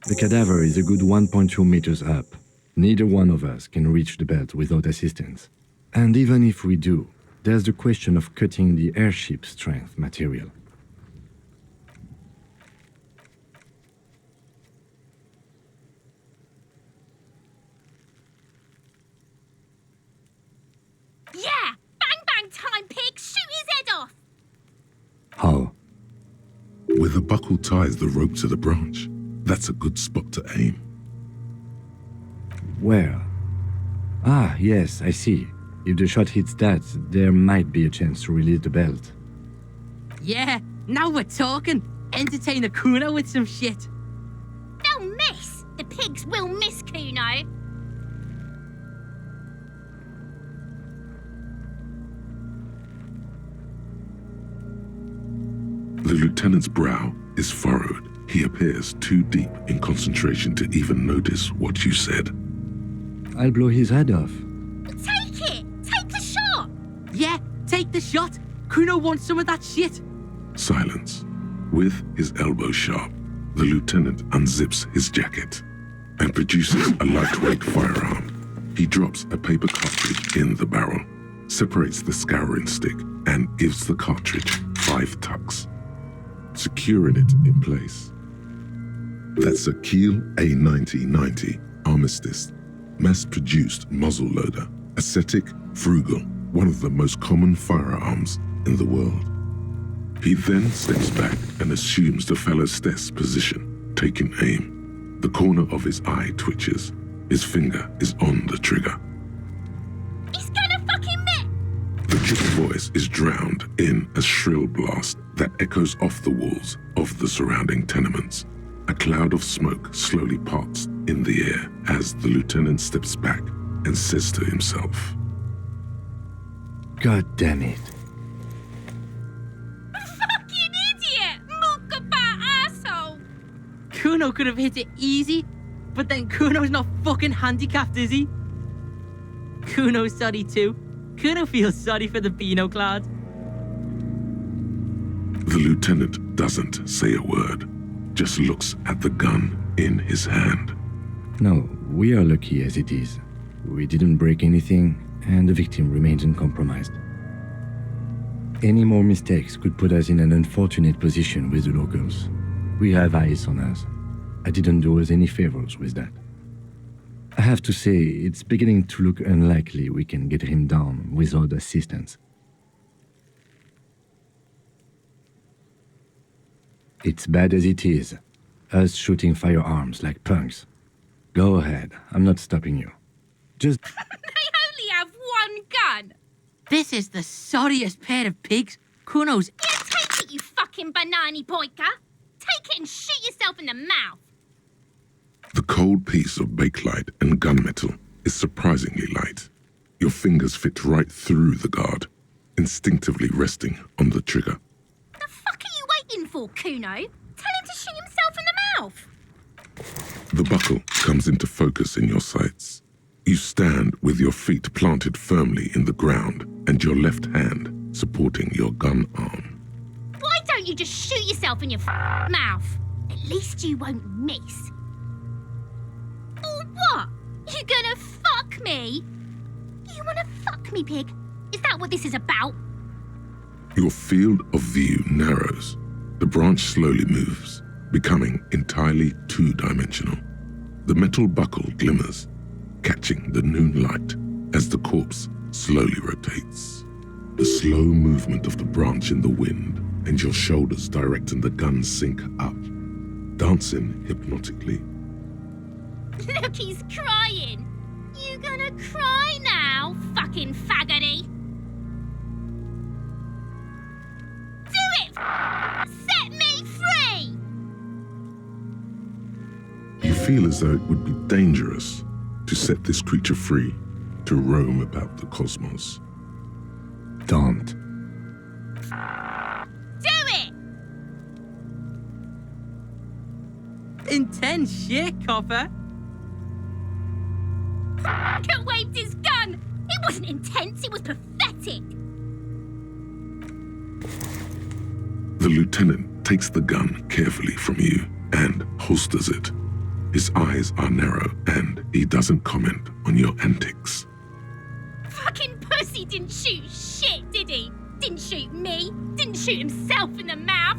The cadaver is a good 1.2 meters up. Neither one of us can reach the belt without assistance. And even if we do, there's the question of cutting the airship strength material. Yeah! Bang bang time, pig! Shoot his head off! How? Where the buckle ties the rope to the branch, that's a good spot to aim. Where? Ah, yes, I see. If the shot hits that, there might be a chance to release the belt. Yeah, now we're talking. Entertain a Kuno with some shit. They'll miss! The pigs will miss Kuno. The lieutenant's brow is furrowed. He appears too deep in concentration to even notice what you said. I'll blow his head off. Take it! Take the shot! Yeah, take the shot. Kuno wants some of that shit. Silence. With his elbow sharp, the lieutenant unzips his jacket and produces a lightweight firearm. He drops a paper cartridge in the barrel, separates the scouring stick, and gives the cartridge 5 tucks, securing it in place. That's a Kiel A9090 Armistice, mass-produced muzzleloader, ascetic, frugal, one of the most common firearms in the world. He then steps back and assumes the fellow's desk position, taking aim. The corner of his eye twitches. His finger is on the trigger. He's gonna fucking miss! The triple voice is drowned in a shrill blast that echoes off the walls of the surrounding tenements. A cloud of smoke slowly parts in the air as the lieutenant steps back and says to himself, God damn it. Fucking idiot! Mukabat asshole! Kuno could have hit it easy, but then Kuno's not fucking handicapped, is he? Kuno's sorry too. Kuno feels sorry for the Beano Cloud. The lieutenant doesn't say a word, just looks at the gun in his hand. No, we are lucky as it is. We didn't break anything, and the victim remains uncompromised. Any more mistakes could put us in an unfortunate position with the locals. We have eyes on us. I didn't do us any favors with that. I have to say, it's beginning to look unlikely we can get him down without assistance. It's bad as it is. Us shooting firearms like punks. Go ahead, I'm not stopping you. Just... They only have one gun! This is the sorriest pair of pigs. Kuno's... Yeah, take it, you fucking banana poika! Take it and shoot yourself in the mouth! The cold piece of bakelite and gunmetal is surprisingly light. Your fingers fit right through the guard, instinctively resting on the trigger. The fuck are you waiting for, Kuno? Tell him to shoot himself in the mouth. The buckle comes into focus in your sights. You stand with your feet planted firmly in the ground and your left hand supporting your gun arm. Why don't you just shoot yourself in your mouth? At least you won't miss. Or what? You gonna fuck me? You wanna fuck me, pig? Is that what this is about? Your field of view narrows. The branch slowly moves, becoming entirely two-dimensional. The metal buckle glimmers, catching the noon light as the corpse slowly rotates. The slow movement of the branch in the wind and your shoulders directing the gun sync up, dancing hypnotically. Look, he's crying. You gonna cry now, fucking faggoty? Do it! Set me free! You feel as though it would be dangerous to set this creature free, to roam about the cosmos. Don't. Do it! Intense shit, Copper. Fucker waved his gun! It wasn't intense, it was pathetic! The lieutenant takes the gun carefully from you and holsters it. His eyes are narrow and he doesn't comment on your antics. Fucking pussy didn't shoot shit, did he? Didn't shoot me, didn't shoot himself in the mouth.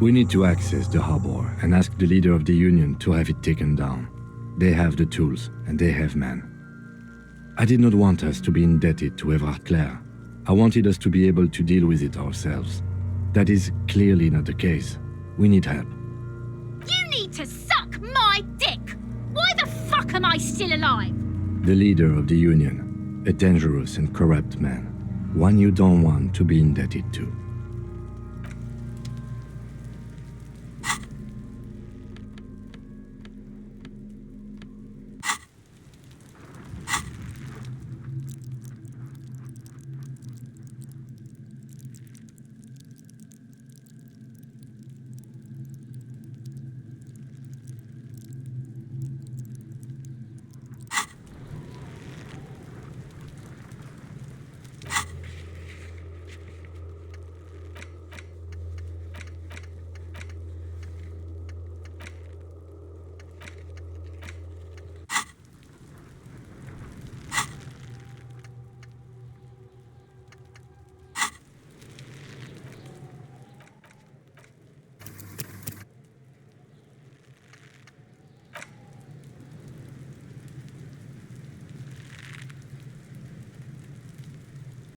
We need to access the harbor and ask the leader of the Union to have it taken down. They have the tools, and they have men. I did not want us to be indebted to Everard Clare. I wanted us to be able to deal with it ourselves. That is clearly not the case. We need help. You need to suck my dick! Why the fuck am I still alive? The leader of the Union, a dangerous and corrupt man, one you don't want to be indebted to.